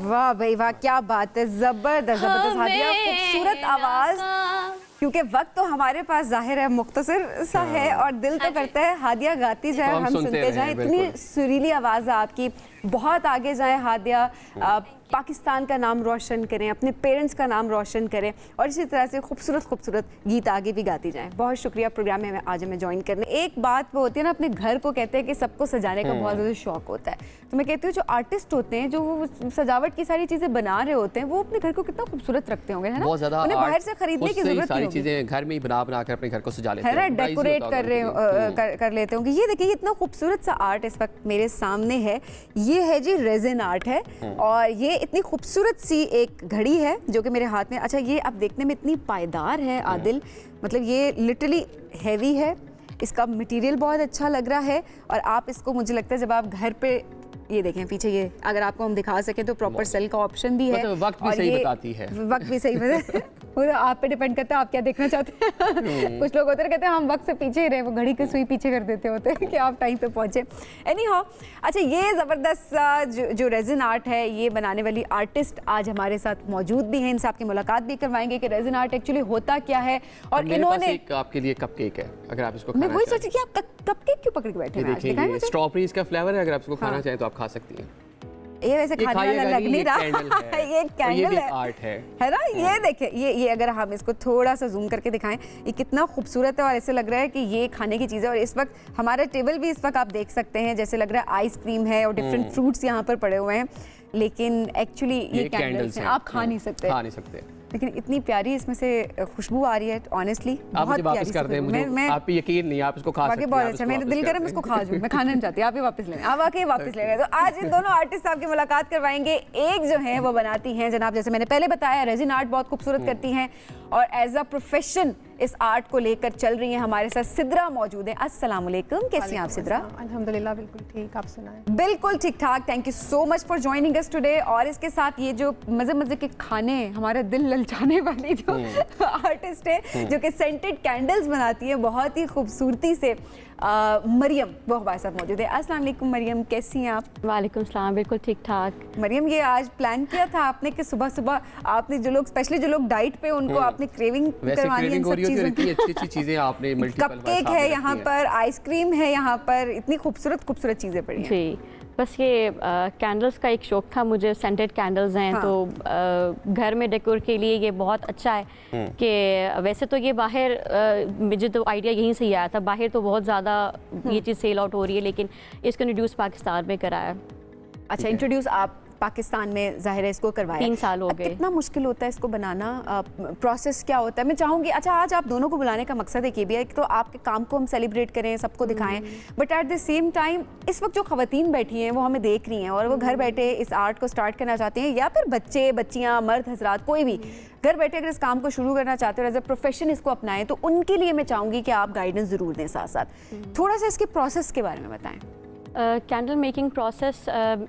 वाह भाई वाह, क्या बात है, जबरदस्त जबरदस्त हादिया, खूबसूरत आवाज। क्योंकि वक्त तो हमारे पास जाहिर है मुख्तसर सा है और दिल तो करता है हादिया गाती जाए, हम सुनते जाएं। इतनी सुरीली आवाज़ है आपकी, बहुत आगे जाएं हादिया, पाकिस्तान का नाम रोशन करें, अपने पेरेंट्स का नाम रोशन करें और इसी तरह से खूबसूरत खूबसूरत गीत आगे भी गाती जाएं। बहुत शुक्रिया प्रोग्राम में आज हमें ज्वाइन करने। एक बात वो होती है ना, अपने घर को कहते हैं कि सबको सजाने का बहुत ज़्यादा शौक होता है, तो मैं कहती हूँ जो आर्टिस्ट होते हैं, जो वो सजावट की सारी चीज़ें बना रहे होते हैं, वो अपने घर को कितना खूबसूरत रखते होंगे, है ना? उन्हें बाहर से खरीदने की जरूरत नहीं, चीजें घर में ही बना कर अपने घर को सजा लेते हैं, है ना, डेकोरेट कर लेते होंगे। ये देखिए इतना खूबसूरत सा आर्ट इस वक्त मेरे सामने है, ये है जी रेजिन आर्ट है और ये इतनी खूबसूरत सी एक घड़ी है जो कि मेरे हाथ में। अच्छा, ये आप देखने में इतनी पायदार है आदिल, मतलब ये लिटरली हैवी है, इसका मटेरियल बहुत अच्छा लग रहा है और आप इसको, मुझे लगता है जब आप घर पे ये देखें पीछे, ये अगर आपको हम दिखा सकें तो प्रॉपर सेल का ऑप्शन भी है, वक्त भी सही बताती है, वक्त भी सही बताती है। वो तो आप पे डिपेंड करता है आप क्या देखना चाहते हैं। कुछ लोग होते हैं कहते हैं हम वक्त से पीछे ही रहे, वो घड़ी की सुई पीछे कर देते होते हैं कि आप टाइम पे पहुंचे। एनी हाउ, अच्छा ये ज़बरदस्त जो रेजिन आर्ट है, ये बनाने वाली आर्टिस्ट आज हमारे साथ मौजूद भी हैं, इनसे आपकी मुलाकात भी करवाएंगे कि रेजिन आर्ट एक्चुअली होता क्या है। और इन्होंने आपके लिए कपकेक है, अगर आप इसको, मैं वही सोची कि आप कपकेक क्यों पकड़ के बैठे हैं? स्ट्रॉबेरी इसका फ्लेवर है, अगर आप इसको खाना चाहें तो आप खा सकती हैं। ये वैसे खाने वाला लग नहीं रहा, ये कैंडल है, आर्ट है ना? ये देखिए, ये अगर हम इसको थोड़ा सा जूम करके दिखाएं, ये कितना खूबसूरत है और ऐसे लग रहा है कि ये खाने की चीज़ है। और इस वक्त हमारा टेबल भी इस वक्त आप देख सकते हैं, जैसे लग रहा है आइसक्रीम है और डिफरेंट फ्रूट्स यहाँ पर पड़े हुए हैं, लेकिन एक्चुअली ये कैंडल्स हैं, आप खा नहीं सकते। लेकिन इतनी प्यारी इसमें से खुशबू आ रही है, ऑनेस्टली बहुत वापस कर दें, मैं आप पे यकीन नहीं, आप इसको खा सकते हैं। बहुत अच्छा, मेरा दिल कर रहा है मैं इसको खा जाऊं, मैं खाना नहीं चाहती, आप ही वापस ले लें, आप वाकई वापस ले रहे हैं। तो आज इन दोनों आर्टिस्ट आपकी मुलाकात करवाएंगे। एक जो है वो बनाती हैं जनाब, जैसे मैंने पहले बताया, रेजिन आर्ट बहुत खूबसूरत करती हैं और एज अ प्रोफेशन इस आर्ट को लेकर चल रही हैं। हमारे साथ सिद्रा मौजूद है। अस्सलाम वालेकुम, कैसी हैं आप सिद्रा? अल्हम्दुलिल्लाह बिल्कुल ठीक, आप सुनाएं? बिल्कुल ठीक ठाक, thank you so much for joining us today. और इसके साथ ये जो मजे मजे के खाने, हमारा दिल ललचाने वाली जो आर्टिस्ट है जो कि सेंटेड कैंडल्स बनाती है बहुत ही खूबसूरती से, मरियम, वो हमारे साथ मौजूद है। अस्सलाम वालेकुम मरियम, कैसी हैं आप? वालेकुम सलाम, बिल्कुल ठीक ठाक। मरियम, ये आज प्लान किया था आपने कि सुबह सुबह आपने जो लोग, स्पेशली जो लोग डाइट पे, उनको आपने क्रेविंग करवानी है इन सब चीज़ों की, अच्छी चीज़ें आपने, कपकेक है यहाँ पर, आइसक्रीम है यहाँ पर, इतनी खूबसूरत खूबसूरत चीज़ें पड़ी हैं। जी, बस ये कैंडल्स का एक शौक था मुझे, सेंटेड कैंडल्स हैं। हाँ। तो घर में डेकोर के लिए ये बहुत अच्छा है कि वैसे तो ये बाहर, मुझे तो आइडिया यहीं से ही आया था, बाहर तो बहुत ज़्यादा ये चीज़ सेल आउट हो रही है, लेकिन इसको इंट्रोड्यूस पाकिस्तान में कराया। अच्छा, इंट्रोड्यूस आप पाकिस्तान में ज़ाहिर है इसको करवाया, 3 साल हो गए। कितना मुश्किल होता है इसको बनाना, प्रोसेस क्या होता है? मैं चाहूँगी, अच्छा आज आप दोनों को बुलाने का मकसद एक ये भी है कि तो आपके काम को हम सेलिब्रेट करें, सबको दिखाएं, but at the same time इस वक्त जो ख़वातीन बैठी हैं वो हमें देख रही हैं और वो घर बैठे इस आर्ट को स्टार्ट करना चाहती हैं, या फिर बच्चे बच्चियाँ, मर्द हजरात, कोई भी घर बैठे अगर इस काम को शुरू करना चाहते हो, एज अ प्रोफेशन इसको अपनाएं, तो उनके लिए मैं चाहूँगी कि आप गाइडेंस ज़रूर दें साथ साथ। थोड़ा सा इसके प्रोसेस के बारे में बताएं। कैंडल मेकिंग प्रोसेस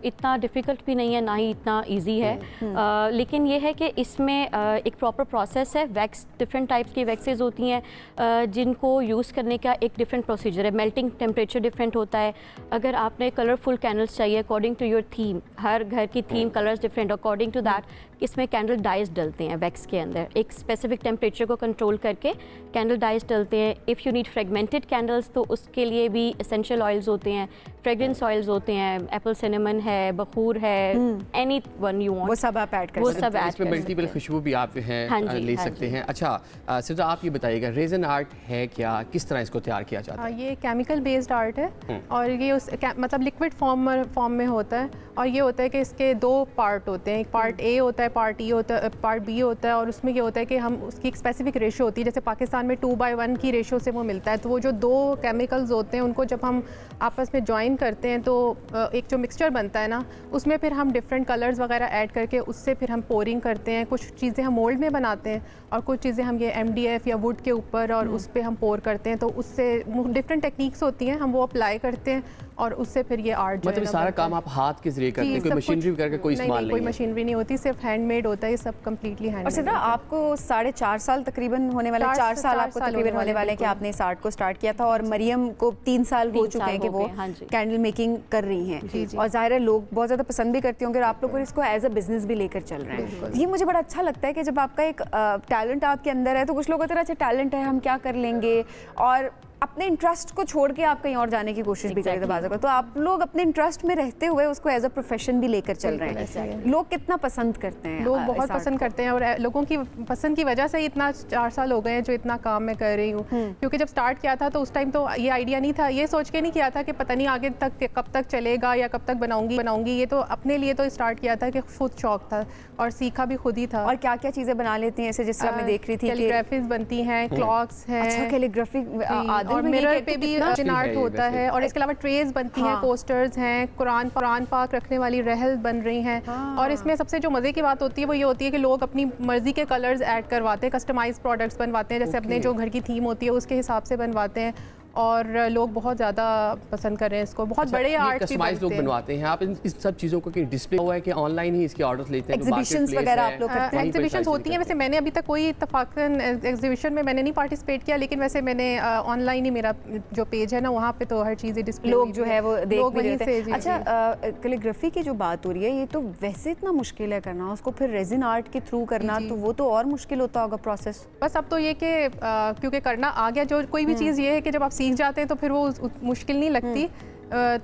इतना डिफ़िकल्ट भी नहीं है, ना ही इतना इजी है, लेकिन ये है कि इसमें एक प्रॉपर प्रोसेस है। वैक्स, डिफरेंट टाइप्स की वैक्सेस होती हैं जिनको यूज़ करने का एक डिफरेंट प्रोसीजर है। मेल्टिंग टेम्परेचर डिफरेंट होता है। अगर आपने कलरफुल कैंडल्स चाहिए अकॉर्डिंग टू योर थीम, हर घर की theme colours different, according to that इसमें कैंडल डाइस डलते हैं वैक्स के अंदर, एक स्पेसिफिक टेम्परेचर को कंट्रोल करके कैंडल डाइस डलते हैं। If you need fragmented candles तो उसके लिए भी एसेंशियल ऑयल्स होते हैं, फ्रेग्रेंस ऑयल्स होते हैं, एप्पल सिनेमन है, बखूर है, एनी वन यू वांट, वो सब आप ऐड कर सकते हैं। इसमें मल्टीपल खुशबू भी आप हैं ले सकते हैं। अच्छा सिद्रा, आप ये बताइएगा रेजिन आर्ट है क्या, किस तरह इसको तैयार किया जाता है? ये केमिकल बेस्ड आर्ट है और ये उस मतलब लिक्विड फॉर्म में होता है, और ये होता है कि इसके 2 पार्ट होते हैं, एक पार्ट ए होता है, पार्ट ई होता है, पार्ट बी होता है, और उसमें ये होता है कि हम उसकी एक स्पेसिफिक रेशो होती है, जैसे पाकिस्तान में 2:1 की रेशो से वो मिलता है। तो वो जो 2 केमिकल्स होते हैं उनको जब हम आपस में ज्वाइन करते हैं तो एक जो मिक्सचर बनता है ना, उसमें फिर हम डिफरेंट कलर्स वगैरह ऐड करके उससे फिर हम पोरिंग करते हैं। कुछ चीज़ें हम मोल्ड में बनाते हैं और कुछ चीज़ें हम ये MDF या वुड के ऊपर और उस पर हम पोर करते हैं, तो उससे डिफरेंट टेक्निक्स होती हैं, हम वो अप्लाई करते हैं और उससे फिर ये आर्ट मतलब सारा काम आप हाथ के ये करते हैं, कोई मशीनरी करके कोई इस्तेमाल नहीं, कोई मशीनरी नहीं होती, सिर्फ हैंडमेड होता है, सब कम्प्लीटली हैंडमेड। और सिद्रा, आपको 4.5 साल तकरीबन होने वाले, 4 साल आपको तकरीबन होने वाले हैं कि आपने इस आर्ट को स्टार्ट किया था, और मरियम को 3 साल हो चुके हैं कि वो कैंडल मेकिंग कर रही हैं, और ज़ाहिर है लोग बहुत ज़्यादा पसंद भी करते होंगे, और आप लोग इसको एज अ बिजनेस भी लेकर चल रहे हैं। ये मुझे बड़ा अच्छा लगता है कि जब आपका एक टैलेंट आपके अंदर है, तो कुछ लोग होते हैं अच्छा टैलेंट है, हम क्या कर लेंगे, और अपने इंटरेस्ट को छोड़ के आप कहीं और जाने की कोशिश भी करें बाज़, तो आप लोग अपने इंटरेस्ट में रहते हुए उसको एज अ प्रोफेशन भी लेकर चल रहे हैं। लोग कितना पसंद करते हैं? लोग बहुत पसंद करते हैं, और लोगों की पसंद की वजह से ही इतना 4 साल हो गए हैं जो इतना काम मैं कर रही हूँ। क्योंकि जब स्टार्ट किया था तो उस टाइम तो ये आइडिया नहीं था, ये सोच के नहीं किया था कि पता नहीं आगे तक कब तक चलेगा या कब तक बनाऊंगी। ये तो अपने लिए तो स्टार्ट किया था कि खुद शौक था, और सीखा भी खुद ही था। और क्या क्या चीज़ें बना लेती हैं, ऐसे जिस तरह मैं देख रही थी कैलीग्राफीज बनती हैं, क्लॉक्स हैं। अच्छा, कैलीग्राफी और मिरर पे भी आर्ट होता है, और इसके अलावा ट्रेज बनती हैं, पोस्टर्स हैं, कुरान पाक रखने वाली रहल बन रही हैं। और इसमें सबसे जो मज़े की बात होती है वो ये होती है कि लोग अपनी मर्जी के कलर्स ऐड करवाते हैं, कस्टमाइज प्रोडक्ट्स बनवाते हैं, जैसे अपने जो घर की थीम होती है उसके हिसाब से बनवाते हैं, और लोग बहुत ज़्यादा पसंद कर रहे हैं इसको। बहुत बड़े आर्ट कस्टमाइज लोग बनवाते हैं। आप इन सब चीज़ों को कहीं डिस्प्ले हुआ है कि ऑनलाइन ही इसके ऑर्डर्स लेते हैं? एग्जीबिशंस वगैरह आप लोग करते हैं? एग्जीबिशंस होती हैं, वैसे मैंने अभी तक कोई इत्तफाकन एग्जीबिशन में मैंने नहीं पार्टिसिपेट किया, लेकिन वैसे मैंने ऑनलाइन ही मेरा जो पेज है ना, वहाँ पे तो हर चीज़ डिस्प्ले, लोग जो है वो देख भी रहे थे। अच्छा, कैलीग्राफी की जो बात हो रही है, ये तो वैसे इतना मुश्किल है करना, उसको फिर रेजिन आर्ट के थ्रू करना, तो वो तो और मुश्किल होता होगा प्रोसेस। बस अब तो ये कि क्योंकि करना आ गया, जो कोई भी चीज़ ये है कि जब आप सीख जाते हैं तो फिर वो मुश्किल नहीं लगती,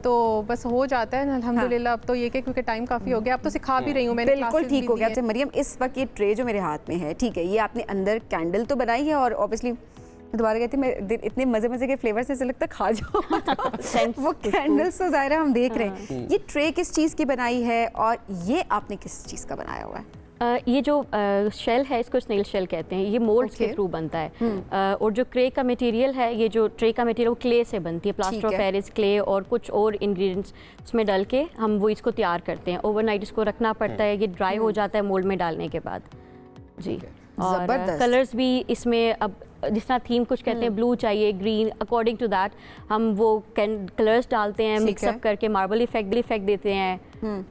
तो बस हो जाता है अल्हम्दुलिल्लाह। अब तो ये कि क्योंकि टाइम काफ़ी हो गया, अब तो सिखा भी रही हूँ मैं। बिल्कुल ठीक हो गया। अच्छा मरियम, इस वक्त ये ट्रे जो मेरे हाथ में है, ठीक है, ये आपने अंदर कैंडल तो बनाई है, और ऑब्वियसली दोबारा कहती मैं इतने मज़े के फ्लेवर से लगता है खा जाओ वो कैंडल्स तो ज़ाहिर है हम देख रहे हैं। ये ट्रे किस चीज़ की बनाई है, और ये आपने किस चीज़ का बनाया हुआ है? ये जो शेल है, इसको स्नेल शेल कहते हैं, ये मोल्ड्स के थ्रू बनता है। और जो क्ले का मटेरियल है, ये जो ट्रे का मटेरियल वो क्ले से बनती है, प्लास्टर ऑफ पेरिस क्ले और कुछ और इंग्रेडिएंट्स उसमें डाल के हम वो इसको तैयार करते हैं। ओवरनाइट इसको रखना पड़ता है, ये ड्राई हो जाता है मोल्ड में डालने के बाद जी। और कलर्स भी इसमें अब जिस तरह थीम कुछ कहते हैं, ब्लू चाहिए, ग्रीन, अकॉर्डिंग टू दैट हम वो कलर्स डालते हैं, मिक्सअप करके मार्बल इफेक्ट देते हैं,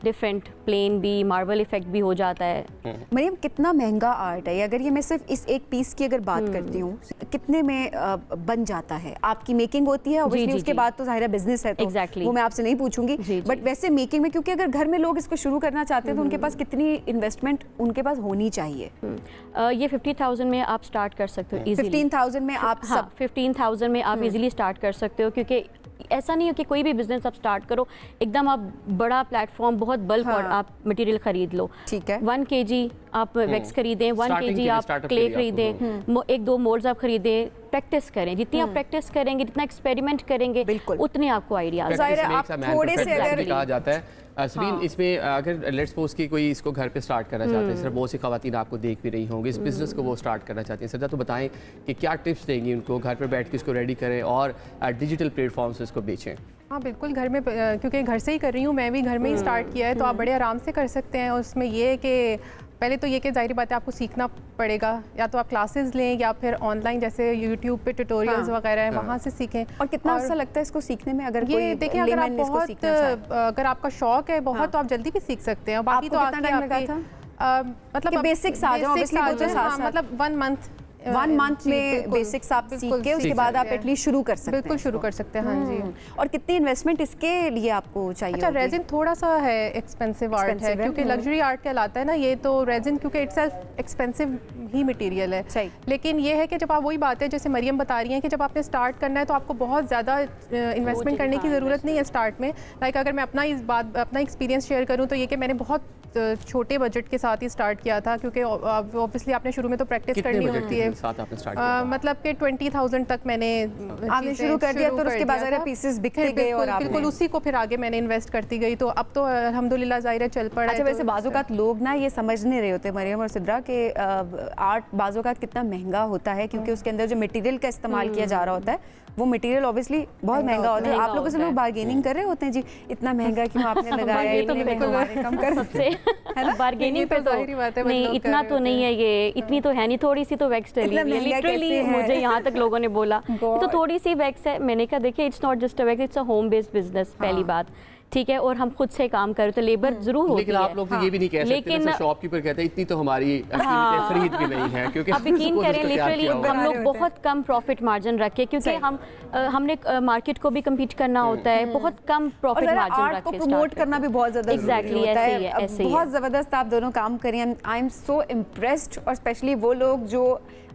डिफरेंट प्लेन भी, मार्बल इफेक्ट भी हो जाता है। मरियम, कितना महंगा आर्ट है? अगर ये मैं सिर्फ इस एक पीस की अगर बात करती हूँ, कितने में बन जाता है? आपकी मेकिंग होती है ऑब्वियसली, उसके बाद तो ज़ाहिर बिजनेस है, तो वो मैं आपसे नहीं पूछूंगी, बट वैसे मेकिंग में, क्योंकि अगर घर में लोग इसको शुरू करना चाहते हैं तो उनके पास कितनी इन्वेस्टमेंट उनके पास होनी चाहिए? ये 50,000 में आप स्टार्ट कर सकते हो इजीली। 15,000 में आप 15,000 में आप इजीली स्टार्ट कर सकते हो, क्योंकि ऐसा नहीं हो कि कोई भी बिजनेस आप स्टार्ट करो एकदम आप बड़ा प्लेटफॉर्म बहुत बल्क और आप मटेरियल खरीद लो। ठीक है, 1 kg आप वैक्स खरीदें, 1 kg आप क्ले खरीदें, 1-2 मोल्ड्स आप खरीदें, प्रैक्टिस करें। जितनी आप प्रैक्टिस करेंगे, जितना एक्सपेरिमेंट करेंगे, उतने आपको आइडिया थोड़े से अगर कहा जाता है। सलीम, इसमें अगर लेट्स सपोज कि कोई इसको घर पे स्टार्ट करना चाहते हैं, सिर्फ बहुत सी खवातीन आपको देख भी रही होंगी, इस बिज़नेस को वो स्टार्ट करना चाहती हैं, सदा तो बताएं कि क्या टिप्स देंगी उनको, घर पे बैठ के इसको रेडी करें और डिजिटल प्लेटफॉर्म से इसको बेचें? हाँ बिल्कुल, घर में, क्योंकि घर से ही कर रही हूँ, मैं भी घर में ही स्टार्ट किया है, तो आप बड़े आराम से कर सकते हैं। उसमें ये है कि पहले तो ये कि जाहिर बात है आपको सीखना पड़ेगा, या तो आप क्लासेस लें या फिर ऑनलाइन जैसे यूट्यूब पे ट्यूटोरियल्स वगैरह हैं, वहाँ से सीखें। और कितना अच्छा लगता है इसको सीखने में? अगर ये देखिए, अगर आप बहुत, अगर आपका शौक है बहुत, तो आप जल्दी भी सीख सकते हैं। बाकी तो कितना टाइम लगा था? मतलब बेसिक्स आ जाओ, मतलब 1 मंथ 1 मंथ में बेसिक्स आप सीख के उसके बाद आप एटलीस्ट शुरू कर सकते हैं। बिल्कुल शुरू कर सकते हैं, हाँ जी। और कितनी इन्वेस्टमेंट इसके लिए आपको चाहिए? अच्छा, रेजिन थोड़ा सा है एक्सपेंसिव आर्ट है, क्योंकि लग्जरी आर्ट कहलाता है ना ये, तो रेजिन क्योंकि इटसेल्फ एक्सपेंसिव ही मटेरियल है। सही। लेकिन ये है कि जब आप, वही बात है जैसे मरियम बता रही हैं कि जब आपने स्टार्ट करना है तो आपको बहुत ज़्यादा इन्वेस्टमेंट करने की ज़रूरत नहीं है स्टार्ट में। लाइक अगर मैं अपना एक्सपीरियंस शेयर करूँ तो ये कि मैंने बहुत छोटे बजट के साथ ही स्टार्ट किया था, क्योंकि ऑब्वियसली आपने शुरू में तो प्रैक्टिस करनी होती है। मतलब कि 20,000 तक मैंने शुरू कर दिया, तो उसके बाद पीसेस बिकते गए और बिल्कुल उसी को फिर आगे मैंने इन्वेस्ट करती गई, तो अब तो अल्हम्दुलिल्लाह ज़ाहिर चल पड़ा। अच्छा, वैसे बाज़ोकात लोग ना ये समझ नहीं रहे होते मरियम और सिद्रा के आर्ट बाज़ोकात कितना महंगा होता है, क्योंकि उसके अंदर जो मटेरियल का इस्तेमाल किया जा रहा होता है वो मटेरियल ऑब्वियसली बहुत महंगा होता है। आप लोगों से लोग बार्गेनिंग कर रहे होते हैं, जी इतना महंगा क्यों आपने लगाया है, इतने में हमारे कम कर सकते हैं। बार्गेनिंग पे तो नहीं, इतना तो नहीं है, ये इतनी तो है नहीं, थोड़ी सी तो वैक्स डली है लिटरली, मुझे यहाँ तक लोगों ने बोला तो थोड़ी सी वैक्स है। मैंने कहा देखिए, it's not just a wax, it's a home based business. पहली बात ठीक है, और हम खुद से काम करें तो लेबर जरूर होती है। लेकिन आप लोग तो ये भी नहीं कह सकते, लेकिन शॉपकीपर कहते हैं इतनी तो हमारी खरीद भी नहीं है, क्योंकि आप यकीन करें लिटरली हम लोग बहुत कम प्रॉफिट मार्जिन रखे, क्योंकि हमने मार्केट को भी कम्पीट करना होता है, बहुत कम प्रॉफिट मार्जिन रख के प्रमोट करना भी बहुत ज्यादा एग्जैक्टली ऐसे ही बहुत जबरदस्त आप दोनों काम करें। आई एम सो इम्प्रेस्ड, और स्पेशली वो लोग जो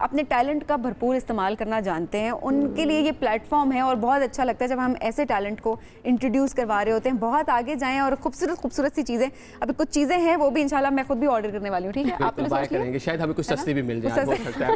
अपने टैलेंट का भरपूर इस्तेमाल करना जानते हैं, उनके लिए ये प्लेटफॉर्म है। और बहुत अच्छा लगता है जब हम ऐसे टैलेंट को इंट्रोड्यूस करवा रहे होते हैं। बहुत आगे जाएं और खूबसूरत सी चीज़ें, अभी कुछ चीज़ें हैं वो भी इंशाल्लाह मैं खुद भी ऑर्डर करने वाली हूँ, ठीक है? आप करेंगे, शायद हमें कुछ सस्ती भी मिल जाए।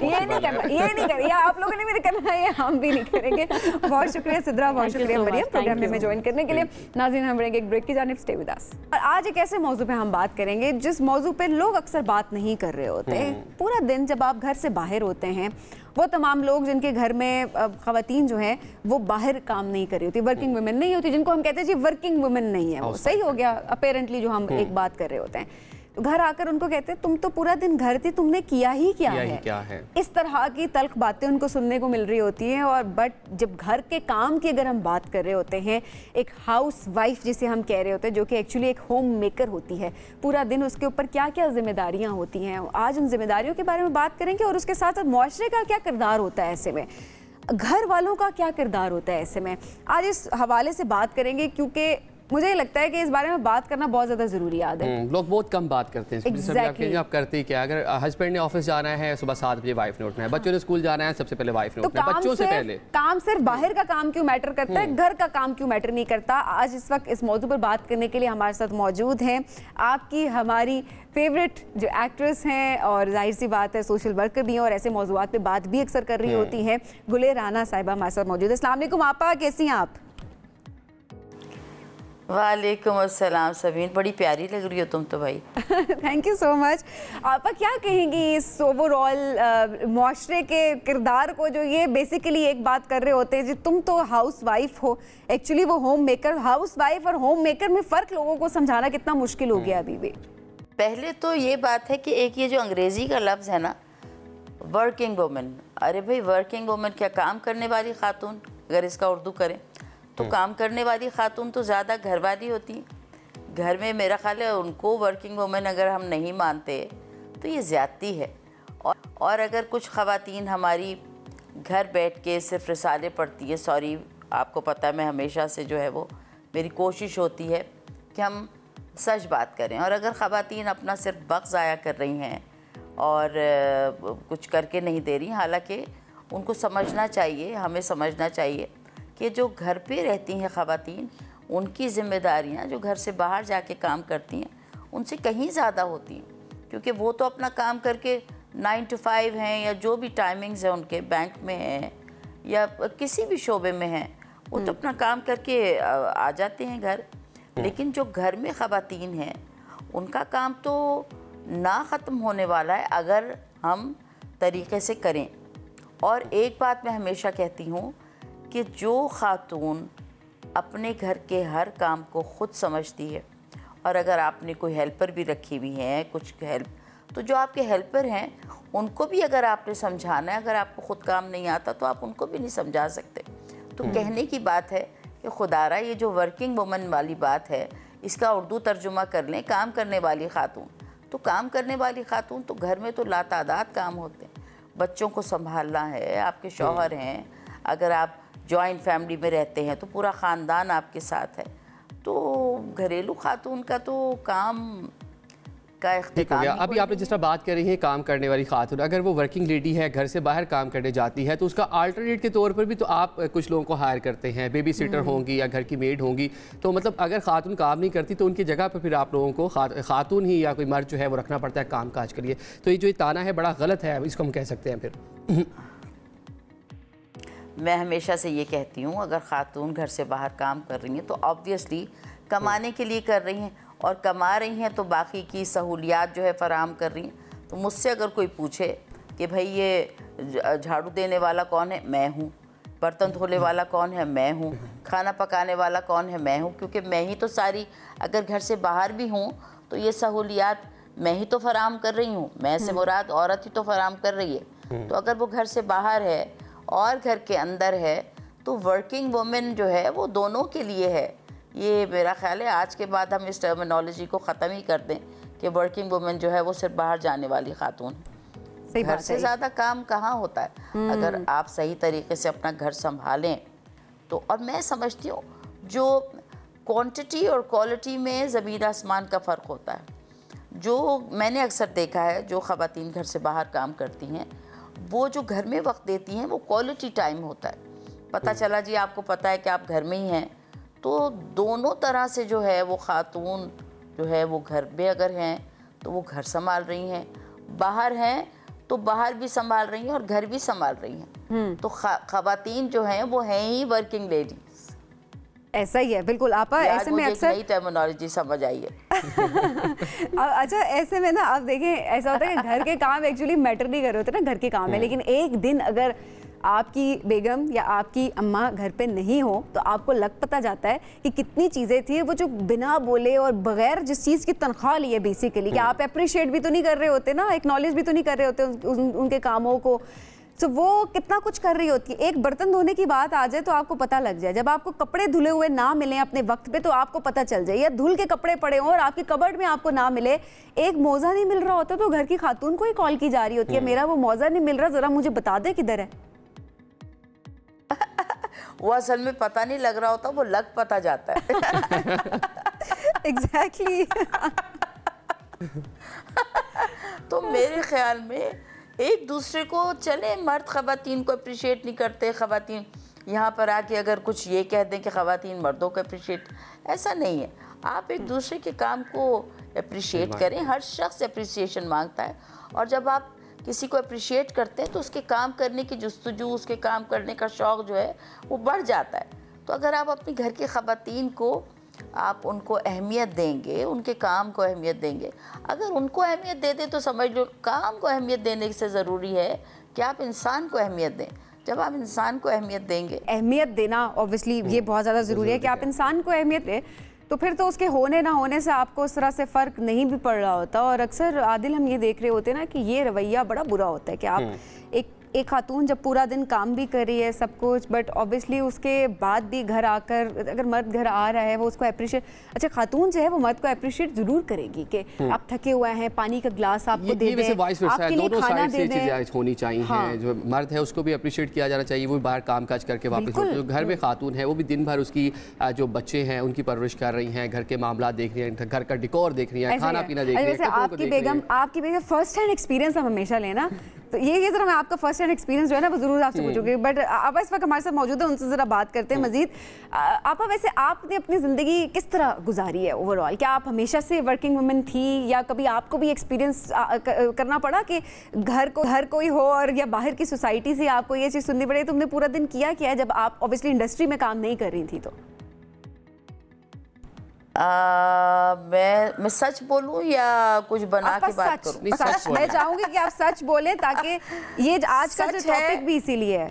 ये नहीं करना, आप लोगों ने भी करना है, हम भी नहीं करेंगे। बहुत शुक्रिया सिद्रा, बहुत शुक्रिया मरियम प्रोग्राम में ज्वाइन करने के लिए। नाज़रीन, हम रहेंगे एक ब्रेक की जानिब, स्टे विद अस। और आज एक ऐसे मौजू पे हम बात करेंगे जिस मौजू पे लोग अक्सर बात नहीं कर रहे होते। पूरा दिन जब आप घर से बाहर होते हैं, वो तमाम लोग जिनके घर में ख़वातीन जो हैं वो बाहर काम नहीं कर रही होती, वर्किंग वुमेन नहीं होती, जिनको हम कहते हैं जी वर्किंग वुमेन नहीं है, वो सही हो गया अपेरेंटली जो हम एक बात कर रहे होते हैं। घर आकर उनको कहते हैं तुम तो पूरा दिन घर थी, तुमने किया ही क्या है? इस तरह की तल्ख बातें उनको सुनने को मिल रही होती हैं। और बट जब घर के काम की अगर हम बात कर रहे होते हैं, एक हाउस वाइफ जिसे हम कह रहे होते हैं, जो कि एक्चुअली एक होम मेकर होती है, पूरा दिन उसके ऊपर क्या क्या जिम्मेदारियां होती हैं, आज उन जिम्मेदारियों के बारे में बात करेंगे। और उसके साथ साथ मुआशरे का क्या किरदार होता है ऐसे में, घर वालों का क्या किरदार होता है ऐसे में, आज इस हवाले से बात करेंगे। क्योंकि मुझे लगता है कि इस बारे में बात करना बहुत ज़्यादा ज़रूरी है। लोग बहुत कम बात करते हैं। आप करते ही क्या, अगर हस्बैंड ने ऑफिस जाना है सुबह 7 बजे वाइफ ने उठना है, बच्चों ने स्कूल जाना है सबसे पहले वाइफ ने उठना है, बच्चों से पहले। काम सिर्फ बाहर का काम क्यों मैटर करता है, घर का काम क्यों मैटर नहीं करता? आज इस वक्त इस मौजू पर बात करने के लिए हमारे साथ मौजूद हैं आपकी हमारी फेवरेट जो एक्ट्रेस हैं, और जाहिर सी बात है सोशल वर्कर भी हैं और ऐसे मौजूदात पे बात भी अक्सर कर रही होती हैं, गुले राना साहिबा हमारे साथ मौजूद है। अस्सलाम वालेकुम आपा, कैसी हैं आप? वालेकुम अस्सलाम सबीन, बड़ी प्यारी लग रही हो तुम तो भाई। Thank you so much. आपा क्या कहेंगी इस ओवरऑल मुआशरे के किरदार को, जो ये बेसिकली एक बात कर रहे होते हैं जी तुम तो हाउस वाइफ हो, एक्चुअली वो होम मेकर। हाउस वाइफ और होम मेकर में फ़र्क लोगों को समझाना कितना मुश्किल हो गया अभी भी। पहले तो ये बात है कि एक ये जो अंग्रेज़ी का लफ्ज़ है ना, वर्किंग वुमेन, अरे भाई वर्किंग वुमेन क्या, काम करने वाली खातून, अगर इसका उर्दू करें तो काम करने वाली खातून तो ज़्यादा घर वाली होती हैं। घर में मेरा ख्याल है उनको वर्किंग वुमेन अगर हम नहीं मानते तो ये ज़्यादती है। और अगर कुछ ख़वातीन हमारी घर बैठ के सिर्फ रिसाले पढ़ती है, सॉरी आपको पता है मैं हमेशा से जो है वो मेरी कोशिश होती है कि हम सच बात करें। और अगर ख़वातीन अपना सिर्फ वक्त ज़ाया कर रही हैं और कुछ करके नहीं दे रही, हालांकि उनको समझना चाहिए, हमें समझना चाहिए कि जो घर पे रहती हैं ख़वातीन, उनकी ज़िम्मेदारियाँ जो घर से बाहर जाके काम करती हैं उनसे कहीं ज़्यादा होती हैं। क्योंकि वो तो अपना काम करके 9 to 5 हैं, या जो भी टाइमिंग्स हैं उनके, बैंक में हैं या किसी भी शोबे में हैं, वो तो अपना काम करके आ जाते हैं घर। लेकिन जो घर में ख़वातीन हैं उनका काम तो ना ख़त्म होने वाला है अगर हम तरीक़े से करें। और एक बात मैं हमेशा कहती हूँ कि जो खातून अपने घर के हर काम को ख़ुद समझती है, और अगर आपने कोई हेल्पर भी रखी हुई है कुछ हेल्प, तो जो आपके हेल्पर हैं उनको भी अगर आपने समझाना है, अगर आपको ख़ुद काम नहीं आता तो आप उनको भी नहीं समझा सकते। तो कहने की बात है कि खुदारा ये जो वर्किंग वुमन वाली बात है, इसका उर्दू तर्जुमा कर लें काम करने वाली खातून। तो काम करने वाली खातून तो घर में तो लातादाद काम होते हैं, बच्चों को संभालना है, आपके शौहर हैं, अगर आप जॉइंट फैमिली में रहते हैं तो पूरा ख़ानदान आपके साथ है। तो घरेलू खातून का तो काम का इख्तिताम। अभी आपने जिस तरह बात कर रही है काम करने वाली खातून, अगर वो वर्किंग लेडी है, घर से बाहर काम करने जाती है, तो उसका अल्टरनेट के तौर पर भी तो आप कुछ लोगों को हायर करते हैं, बेबी सिटर होंगी या घर की मेड होंगी। तो मतलब अगर खातून काम नहीं करती तो उनकी जगह पर फिर आप लोगों को खातून ही या कोई मर्द जो है वो रखना पड़ता है काम काज के लिए। तो ये जो ताना है बड़ा गलत है, इसको हम कह सकते हैं फिर। मैं हमेशा से ये कहती हूँ, अगर ख़ातून घर से बाहर काम कर रही हैं तो ऑब्वियसली कमाने के लिए कर रही हैं, और कमा रही हैं तो बाकी की सहूलियात जो है फ़राहम कर रही हैं। तो मुझसे अगर कोई पूछे कि भाई ये झाड़ू देने वाला कौन है, मैं हूँ। बर्तन धोने वाला कौन है, मैं हूँ। खाना पकाने वाला कौन है, मैं हूँ। क्योंकि मैं ही तो सारी, अगर घर से बाहर भी हूँ तो ये सहूलियात मैं ही तो फ़राहम कर रही हूँ। मैं से मुराद औरत ही तो फ़राहम कर रही है। तो अगर वो घर से बाहर है और घर के अंदर है तो वर्किंग वुमेन जो है वो दोनों के लिए है। ये मेरा ख्याल है आज के बाद हम इस टर्मिनोलॉजी को ख़त्म ही कर दें कि वर्किंग वुमेन जो है वो सिर्फ बाहर जाने वाली खातून है। घर से ज़्यादा काम कहाँ होता है अगर आप सही तरीके से अपना घर संभालें तो। और मैं समझती हूँ जो क्वांटिटी और क्वालिटी में ज़मीन आसमान का फ़र्क होता है। जो मैंने अक्सर देखा है जो ख़वातीन घर से बाहर काम करती हैं वो जो घर में वक्त देती हैं वो क्वालिटी टाइम होता है। पता चला जी आपको पता है कि आप घर में ही हैं तो दोनों तरह से जो है वो खातून जो है वो घर में अगर हैं तो वो घर संभाल रही हैं, बाहर हैं तो बाहर भी संभाल रही हैं और घर भी संभाल रही हैं। तो ख़वातीन जो हैं वो हैं ही वर्किंग लेडीज। ऐसा ही है बिल्कुल। आप ऐसे में अक्सर नई टर्मिनोलॉजी समझ आई है। अच्छा ऐसे में ना आप देखें ऐसा होता है कि घर के काम एक्चुअली मैटर नहीं कर रहे होते ना, घर के काम है, लेकिन एक दिन अगर आपकी बेगम या आपकी अम्मा घर पे नहीं हो तो आपको लग पता जाता है कि कितनी चीज़ें थी वो जो बिना बोले और बगैर जिस चीज़ की तनख्वाह ली है बेसिकली, कि आप अप्रिशिएट भी तो नहीं कर रहे होते ना, एक्नॉलेज भी तो नहीं कर रहे होते उनके कामों को, तो वो कितना कुछ कर रही होती है। एक बर्तन धोने की बात आ जाए तो आपको पता लग जाए, जब आपको कपड़े धुले हुए ना मिले अपने वक्त पे तो आपको पता चल जाए, या धुल के कपड़े पड़े हों और आपकी कबर्ड में आपको ना मिले, एक मोजा नहीं मिल रहा होता तो घर की खातून को ही कॉल की जा रही होती है, मेरा वो मोजा नहीं मिल रहा, जरा मुझे बता दे किधर है। वो असल में पता नहीं लग रहा होता, वो लग पता जाता है। एग्जैक्टली। तो मेरे ख्याल में एक दूसरे को, चले मर्द ख़वातीन को अप्रिशिएट नहीं करते, ख़वातीन यहाँ पर आके अगर कुछ ये कह दें कि ख़वातीन मर्दों को अप्रिशिएट, ऐसा नहीं है। आप एक दूसरे के काम को अप्रिशिएट करें, हर शख्स अप्रिसिएशन मांगता है और जब आप किसी को अप्रिशिएट करते हैं तो उसके काम करने की जुस्तजू, उसके काम करने का शौक़ जो है वो बढ़ जाता है। तो अगर आप अपने घर की ख़वातीन को आप उनको अहमियत देंगे, उनके काम को अहमियत देंगे, अगर उनको अहमियत दे दें तो समझ लो काम को अहमियत देने से ज़रूरी है कि आप इंसान को अहमियत दें। जब आप इंसान को अहमियत देंगे, अहमियत देना ऑब्वियसली ये बहुत ज़्यादा ज़रूरी है कि आप इंसान को अहमियत दें, तो फिर तो उसके होने ना होने से आपको उस तरह से फ़र्क नहीं भी पड़ रहा होता। और अक्सर आदिल हम ये देख रहे होते हैं ना कि ये रवैया बड़ा बुरा होता है कि आप एक खातून जब पूरा दिन काम भी कर रही है सब कुछ, बट ऑब्वियसली उसके बाद भी घर आकर अगर मर्द घर आ रहा है वो उसको अप्रिशिएट, अच्छा खातून जो है वो मर्द को अप्रिशिएट जरूर करेगी कि आप थके हुए हैं, पानी का ग्लास आपको दे दें, आपके लिए खाना दे दें, होनी चाहिए। हाँ। जो मर्द है उसको भी अप्रिशिएट किया जाना चाहिए, वो बाहर काम काज करके वापस, जो घर में खातून है वो भी दिन भर उसकी जो बच्चे हैं उनकी परवरिश कर रही हैं, घर के मामला देख रही हैं, घर का डिकोर देख रही हैं, खाना पीना देख रही हैं। आपकी बेगम फर्स्ट हैंड एक्सपीरियंस हम हमेशा लेना, तो ये जरा मैं आपका फर्स्ट हैंड एक्सपीरियंस जो है ना वो जरूर आपसे पूछूंगी, बट आप इस वक्त हमारे साथ मौजूद है, उनसे जरा बात करते हैं मजीद। आपा वैसे आपने अपनी ज़िंदगी किस तरह गुजारी है ओवरऑल? क्या आप हमेशा से वर्किंग वुमेन थी या कभी आपको भी एक्सपीरियंस करना पड़ा कि घर कोई हो और या बाहर की सोसाइटी से आपको ये चीज़ सुननी पड़े? तुमने पूरा दिन किया क्या है जब आप ऑब्वियसली इंडस्ट्री में काम नहीं कर रही थी? तो मैं सच बोलूं या कुछ बना के बात करूं? सच मैं चाहूंगी कि आप सच बोलें ताकि ये आज का जो टॉपिक भी इसीलिए है।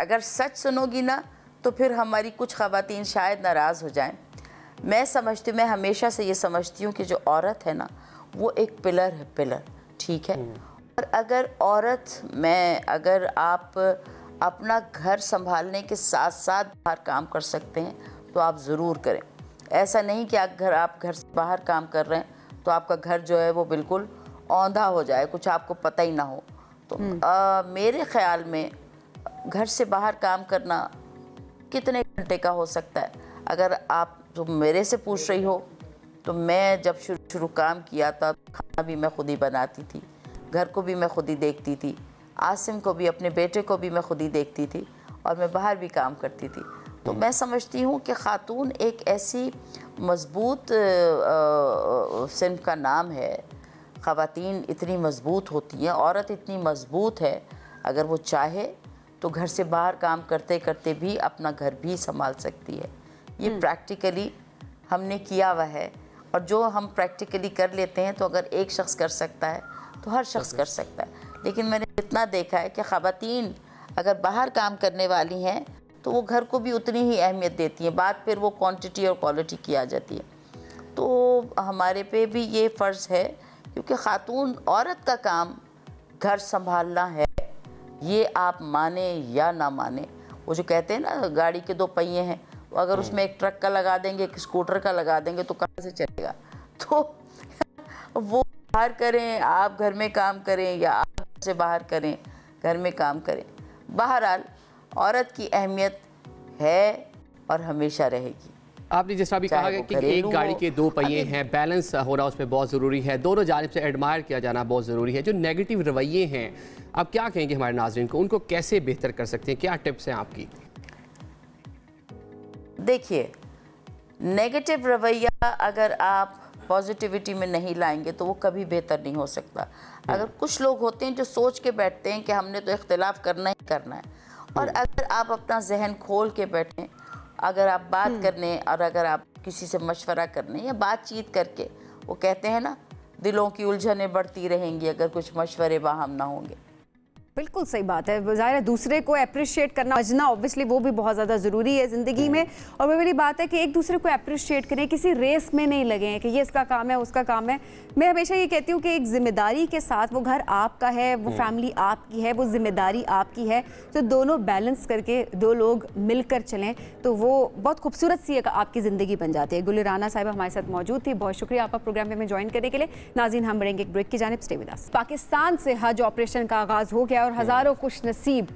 अगर सच सुनोगी ना तो फिर हमारी कुछ ख़वातीन शायद नाराज़ हो जाएं। मैं हमेशा से ये समझती हूँ कि जो औरत है ना वो एक पिलर है, पिलर, ठीक है। और अगर आप अपना घर संभालने के साथ साथ बाहर काम कर सकते हैं तो आप ज़रूर करें। ऐसा नहीं कि आप घर से बाहर काम कर रहे हैं तो आपका घर जो है वो बिल्कुल औंधा हो जाए, कुछ आपको पता ही ना हो। तो मेरे ख़्याल में घर से बाहर काम करना कितने घंटे का हो सकता है? अगर आप जो मेरे से पूछ रही हो तो मैं जब शुरू काम किया था खाना भी मैं खुद ही बनाती थी, घर को भी मैं खुद ही देखती थी, आसिम को भी, अपने बेटे को भी मैं खुद ही देखती थी और मैं बाहर भी काम करती थी। तो मैं समझती हूँ कि ख़ातून एक ऐसी मज़बूत सिन्फ का नाम है। ख़वातीन इतनी मज़बूत होती हैं, औरत इतनी मज़बूत है, अगर वो चाहे तो घर से बाहर काम करते करते भी अपना घर भी संभाल सकती है। ये प्रैक्टिकली हमने किया हुआ है, और जो हम प्रैक्टिकली कर लेते हैं तो अगर एक शख्स कर सकता है तो हर शख्स कर सकता है। लेकिन मैंने इतना देखा है कि ख़वातीन अगर बाहर काम करने वाली हैं तो वो घर को भी उतनी ही अहमियत देती हैं। बात फिर वो क्वांटिटी और क्वालिटी की आ जाती है। तो हमारे पे भी ये फ़र्ज़ है, क्योंकि ख़ातून औरत का काम घर संभालना है, ये आप माने या ना माने। वो जो कहते हैं ना गाड़ी के दो पहिए हैं, तो अगर उसमें एक ट्रक का लगा देंगे, एक स्कूटर का लगा देंगे तो कहाँ से चलेगा? तो वो बाहर करें, आप घर में काम करें या आप घर से बाहर करें, घर में काम करें, बहरहाल औरत की अहमियत है और हमेशा रहेगी। आपने जिस तरह भी कहा कि एक गाड़ी के दो पहिए हैं, बैलेंस होना उसमें बहुत ज़रूरी है, दोनों जानिब से एडमायर किया जाना बहुत ज़रूरी है। जो नेगेटिव रवैये हैं, आप क्या कहेंगे हमारे नाज़रीन को, उनको कैसे बेहतर कर सकते हैं, क्या टिप्स हैं आपकी? देखिए, नेगेटिव रवैया अगर आप पॉजिटिविटी में नहीं लाएंगे तो वो कभी बेहतर नहीं हो सकता। अगर कुछ लोग होते हैं जो सोच के बैठते हैं कि हमने तो इख्तिलाफ करना ही करना है, और अगर आप अपना जहन खोल के बैठें, अगर आप बात करने और अगर आप किसी से मशवरा करने या बातचीत करके, वो कहते हैं ना, दिलों की उलझनें बढ़ती रहेंगी अगर कुछ मशवरे बाहम ना होंगे। बिल्कुल सही बात है। ज़ाहिर है दूसरे को अप्रिशिएट करना, समझना ऑब्वियसली वो भी बहुत ज़्यादा ज़रूरी है ज़िंदगी में। और वो वाली बात है कि एक दूसरे को अप्रिशिएट करें, किसी रेस में नहीं लगे कि ये इसका काम है उसका काम है। मैं हमेशा ये कहती हूँ कि एक जिम्मेदारी के साथ, वो घर आपका है, वो फैमिली आपकी है, वो जिम्मेदारी आपकी है, तो दोनों बैलेंस करके दो लोग मिलकर चलें तो वो बहुत खूबसूरत सी आपकी ज़िंदगी बन जाती है। गुल राना साहिबा हमारे साथ मौजूद थी, बहुत शुक्रिया आपका प्रोग्राम में ज्वाइन करने के लिए। नाज़रीन, हम बढ़ेंगे एक ब्रेक की जानिब, स्टे विद अस। पाकिस्तान से हज ऑपरेशन का आगाज़ हो गया और हज़ारों खुश नसीब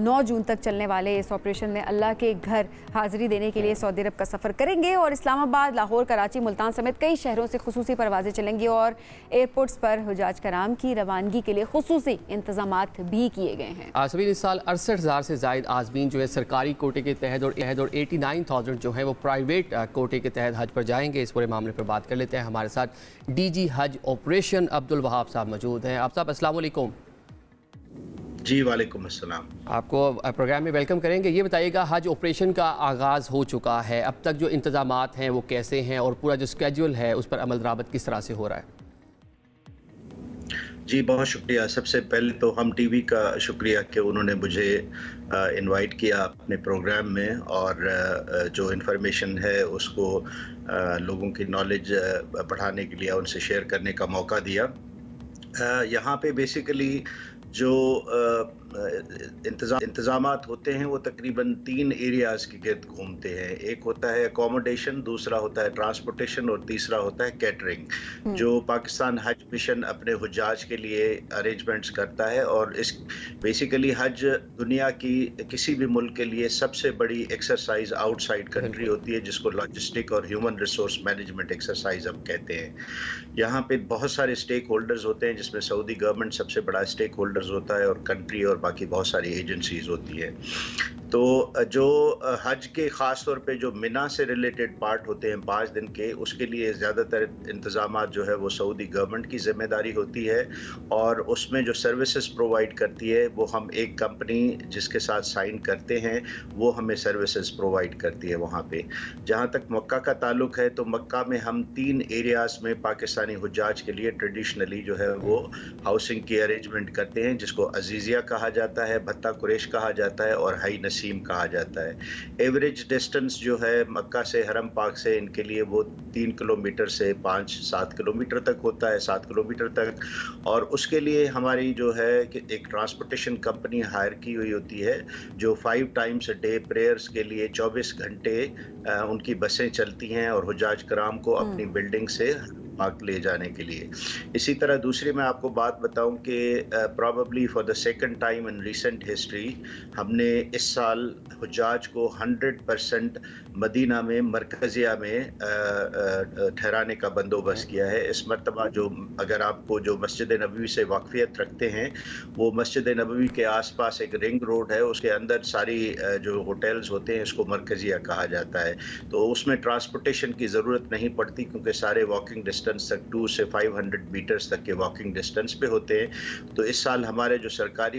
9 जून तक चलने वाले इस ऑपरेशन में अल्लाह के घर हाजिरी देने के लिए सऊदी अरब का सफ़र करेंगे। और इस्लामाबाद, लाहौर, कराची, मुल्तान समेत कई शहरों से खुसूसी परवाज़ें चलेंगी और एयरपोर्ट्स पर हुजाज कराम की रवानगी के लिए खुसूसी इंतजामात भी किए गए हैं। आसमीन, इस साल 68,000 से ज़ायद आज़मीन जो है सरकारी कोटे के तहत और 89,000 जो है वो प्राइवेट कोटे के तहत हज पर जाएंगे। इस पूरे मामले पर बात कर लेते हैं। हमारे साथ DG हज ऑपरेशन अब्दुल वहाब साहब मौजूद हैं। आप साहब अस्सलाम वालेकुम। जी वालेकुम अस्सलाम। आपको प्रोग्राम में वेलकम करेंगे। ये बताइएगा, हज ऑपरेशन का आगाज़ हो चुका है, अब तक जो इंतज़ामात हैं वो कैसे हैं और पूरा जो स्केड्यूल है उस पर अमल दरामद किस तरह से हो रहा है? जी बहुत शुक्रिया। सबसे पहले तो हम टीवी का शुक्रिया कि उन्होंने मुझे इनवाइट किया अपने प्रोग्राम में और जो इन्फॉर्मेशन है उसको लोगों की नॉलेज बढ़ाने के लिए उनसे शेयर करने का मौका दिया। यहाँ पे बेसिकली जो इंतज़ामात होते हैं वो तकरीबन 3 एरियाज़ के गिर्द घूमते हैं। एक होता है अकोमोडेशन, दूसरा होता है ट्रांसपोर्टेशन और तीसरा होता है कैटरिंग, जो पाकिस्तान हज मिशन अपने हुज्जाज के लिए अरेंजमेंट्स करता है। और इस बेसिकली हज दुनिया की किसी भी मुल्क के लिए सबसे बड़ी एक्सरसाइज आउटसाइड कंट्री होती है, जिसको लॉजिस्टिक और ह्यूमन रिसोर्स मैनेजमेंट एक्सरसाइज हम कहते हैं। यहाँ पे बहुत सारे स्टेक होल्डर्स होते हैं, जिसमें सऊदी गवर्नमेंट सबसे बड़ा स्टेक होल्डर्स होता है और कंट्री और बाकी बहुत सारी एजेंसीज होती है। तो जो हज के ख़ास तौर पे जो मिना से रिलेटेड पार्ट होते हैं 5 दिन के, उसके लिए ज़्यादातर इंतज़ामात जो है वो सऊदी गवर्नमेंट की ज़िम्मेदारी होती है और उसमें जो सर्विसेज प्रोवाइड करती है वो हम एक कंपनी जिसके साथ साइन करते हैं वो हमें सर्विसेज प्रोवाइड करती है वहाँ पे। जहाँ तक मक्का का ताल्लुक़ है तो मक्का में हम 3 एरियाज़ में पाकिस्तानी हुज्जाज के लिए ट्रेडिशनली जो है वो हाउसिंग की अरेंजमेंट करते हैं, जिसको अजीज़िया कहा जाता है, भत्ता कुरैश कहा जाता है और हाई नसीम कहा जाता है। एवरेज डिस्टेंस जो है मक्का से हरम पाक से इनके लिए वो 3 किलोमीटर से 5-7 किलोमीटर तक होता है, 7 किलोमीटर तक। और उसके लिए हमारी जो है कि एक ट्रांसपोर्टेशन कंपनी हायर की हुई होती है जो 5 टाइम्स अ डे प्रेयर्स के लिए 24 घंटे उनकी बसें चलती हैं और हुज्जाज कराम को अपनी बिल्डिंग से पाक ले जाने के लिए। इसी तरह दूसरी मैं आपको बात बताऊं कि probably for the second time in recent history हमने इस साल हुज्जाज को 100% मदीना में मरकजिया में ठहराने का बंदोबस्त किया है। इस मरतबा जो अगर आपको जो मस्जिद नबवी से वाकफियत रखते हैं, वो मस्जिद नबवी के आसपास एक रिंग रोड है, उसके अंदर सारी जो होटल्स होते हैं इसको मरकजिया कहा जाता है। तो उसमें ट्रांसपोर्टेशन की ज़रूरत नहीं पड़ती क्योंकि सारे वॉकिंग डिस्टेंस तक 2 से 500 मीटर्स तक के वॉकिंग डिस्टेंस पे होते हैं। तो इस साल हमारे जो सरकारी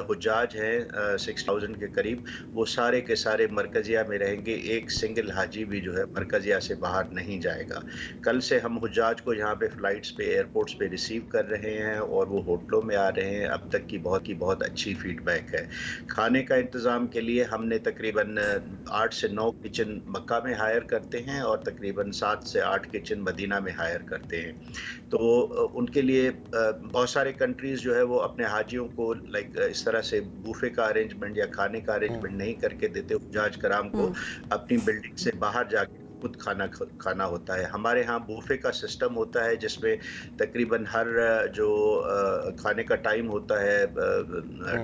हुज्जाज हैं 6000 के करीब, वो सारे के सारे मरकजिया में रहेंगे। एक सिंगल हाजी भी जो है मरकजिया से बाहर नहीं जाएगा। कल से हम हुज्जाज को यहाँ पे फ़्लाइट्स पे एयरपोर्ट्स पे रिसीव कर रहे हैं और वो होटलों में आ रहे हैं। अब तक की बहुत अच्छी फीडबैक है। खाने का इंतज़ाम के लिए हमने तकरीबन 8 से 9 किचन मक्का में हायर करते हैं और तकरीबन 7 से 8 किचन मदीना में हायर करते हैं। तो उनके लिए बहुत सारे कंट्रीज़ जो है वो अपने हाजियों को इस तरह से बूफे का अरेंजमेंट या खाने का अरेंजमेंट नहीं करके देते। हुज्जाज कराम को अपनी बिल्डिंग से बाहर जाके खुद खाना होता है। हमारे यहाँ बूफे का सिस्टम होता है जिसमें तकरीबन हर जो खाने का टाइम होता है,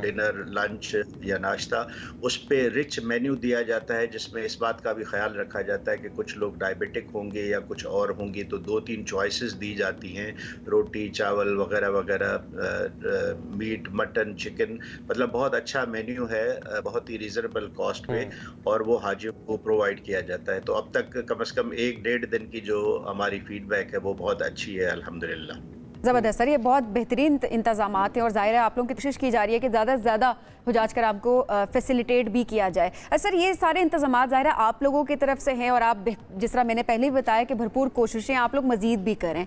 डिनर, लंच या नाश्ता, उस पे रिच मेन्यू दिया जाता है, जिसमें इस बात का भी ख्याल रखा जाता है कि कुछ लोग डायबिटिक होंगे या कुछ और होंगी, तो 2-3 चॉइसेस दी जाती हैं, रोटी, चावल वगैरह वगैरह, मीट, मटन, चिकन, मतलब बहुत अच्छा मेन्यू है, बहुत ही रीजनेबल कॉस्ट पे, और वो हाजियों को प्रोवाइड किया जाता है। तो अब तक कम से कम 1-1.5 दिन की जो हमारी फीडबैक है वो बहुत अच्छी है, अल्हम्दुलिल्लाह। ज़बरदस्त सर, ये बहुत बेहतरीन इंतजाम हैं और ज़ाहिर है आप लोगों की कोशिश की जा रही है कि ज़्यादा से ज़्यादा हुजाज कराम को फैसिलिटेट भी किया जाए। सर, ये सारे इंतजाम ज़ाहिर है आप लोगों की तरफ से हैं और आप जिस तरह मैंने पहले भी बताया कि भरपूर कोशिशें आप लोग मज़ीद भी करें।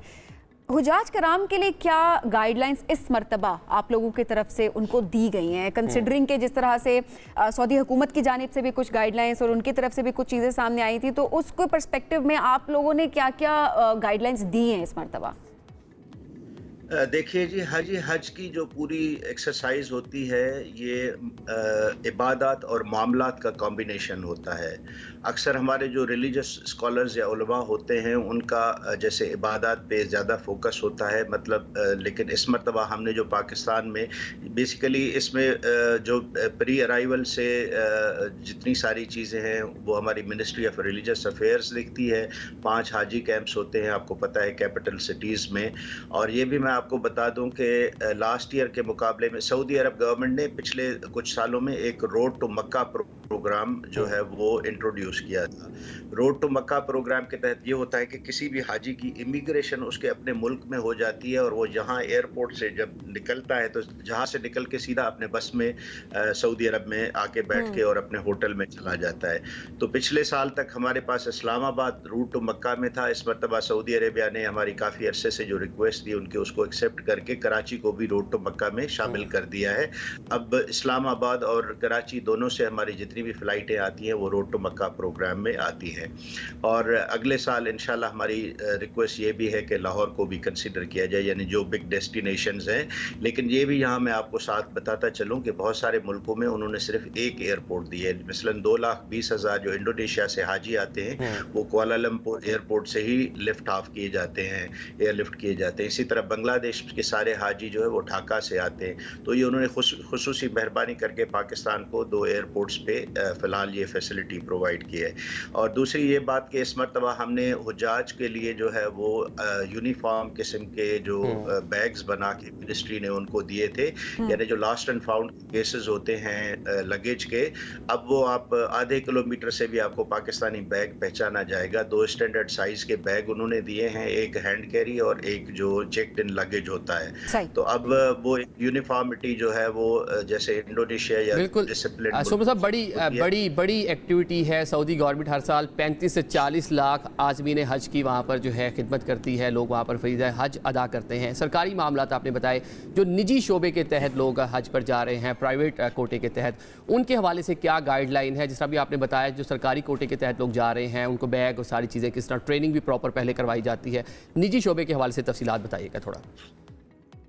हुजाज कराम के लिए क्या गाइडलाइंस इस मर्तबा आप लोगों की तरफ से उनको दी गई हैं, कंसिडरिंग के जिस तरह से सऊदी हुकूमत की जानिब से भी कुछ गाइडलाइंस और उनकी तरफ से भी कुछ चीज़ें सामने आई थी, तो उसको पर्सपेक्टिव में आप लोगों ने क्या क्या गाइडलाइंस दी हैं इस मर्तबा? देखिए जी, हज की जो पूरी एक्सरसाइज होती है ये इबादत और मामलात का कॉम्बिनेशन होता है। अक्सर हमारे जो रिलीजियस स्कॉलर्स या उलमा होते हैं उनका जैसे इबादत पे ज़्यादा फोकस होता है, मतलब लेकिन इस मरतबा हमने जो पाकिस्तान में बेसिकली इसमें जो प्री अराइवल से जितनी सारी चीज़ें हैं वो हमारी मिनिस्ट्री ऑफ रिलीजियस अफेयर्स देखती है। 5 हाजी कैंप्स होते हैं, आपको पता है, कैपिटल सिटीज़ में। और ये भी मैं आपको बता दूं कि लास्ट ईयर के मुकाबले में सऊदी अरब गवर्नमेंट ने पिछले कुछ सालों में एक रोड टू मक्का प्रोग्राम जो है वो इंट्रोड्यूस किया था। रोड टू मक्का प्रोग्राम के तहत ये होता है कि किसी भी हाजी की इमिग्रेशन उसके अपने मुल्क में हो जाती है और वो यहाँ एयरपोर्ट से जब निकलता है तो जहाँ से निकल के सीधा अपने बस में सऊदी अरब में आके बैठ के और अपने होटल में चला जाता है। तो पिछले साल तक हमारे पास इस्लामाबाद रूट टू मक्का में था। इस मरतबा सऊदी अरेबिया ने हमारी काफ़ी अरसे से जो रिक्वेस्ट दी उनके उसको एक्सेप्ट करके कराची को भी रोड टू मक्का में शामिल कर दिया है। अब इस्लामाबाद और कराची दोनों से हमारी जितनी भी फ़्लाइटें आती हैं वो रोड टू मक्का प्रोग्राम में आती हैं। और अगले साल इंशाल्लाह हमारी रिक्वेस्ट ये भी है कि लाहौर को भी कंसिडर किया जाए, यानी जो बिग डेस्टिनेशंस हैं। लेकिन ये भी यहाँ मैं आपको साथ बताता चलूँ कि बहुत सारे मुल्कों में उन्होंने सिर्फ एक एयरपोर्ट दी है। मसलन 2,20,000 जो इंडोनेशिया से हाजी आते हैं वो कुआलालंपुर एयरपोर्ट से ही लिफ्ट ऑफ किए जाते हैं, एयरलिफ्ट किए जाते हैं। इसी तरह बांग्लादेश के सारे हाजी जो है वो ढाका से आते हैं। तो ये उन्होंने खुसूसी मेहरबानी करके पाकिस्तान को 2 एयरपोर्ट्स पे फ़िलहाल ये फैसिलिटी प्रोवाइड की है। और दूसरी ये बात कि इस मरतबा हमने हुजाज के लिए जो है वो यूनिफॉर्म किस्म के जो बैग्स बना के मिनिस्ट्री ने उनको दिए थे, यानी जो लास्ट एंड फाउंड केसेस होते हैं लगेज के, अब वो आप आधे किलोमीटर से भी आपको पाकिस्तानी बैग पहचाना जाएगा। 2 स्टैंडर्ड साइज के बैग उन्होंने दिए हैं, एक हैंड कैरी और एक जो चेक्ड इन लगेज होता है। तो अब वो यूनिफॉर्मिटी जो है वो जैसे इंडोनेशिया या डिसिप्लिन बड़ी एक्टिविटी है। सऊदी गवर्नमेंट हर साल 35 से 40 लाख आज़मीन हज की वहाँ पर जो है खिदमत करती है। लोग वहाँ पर फरीज़ा हज अदा करते हैं। सरकारी मामलात आपने बताए, जो निजी शोबे के तहत लोग हज पर जा रहे हैं, प्राइवेट कोटे के तहत, उनके हवाले से क्या गाइडलाइन है? जिस तरह भी आपने बताया, जो सरकारी कोटे के तहत लोग जा रहे हैं उनको बैग और सारी चीज़ें किस तरह, ट्रेनिंग भी प्रॉपर पहले करवाई जाती है। निजी शोबे के हवाले से तफसीलात बताइएगा थोड़ा।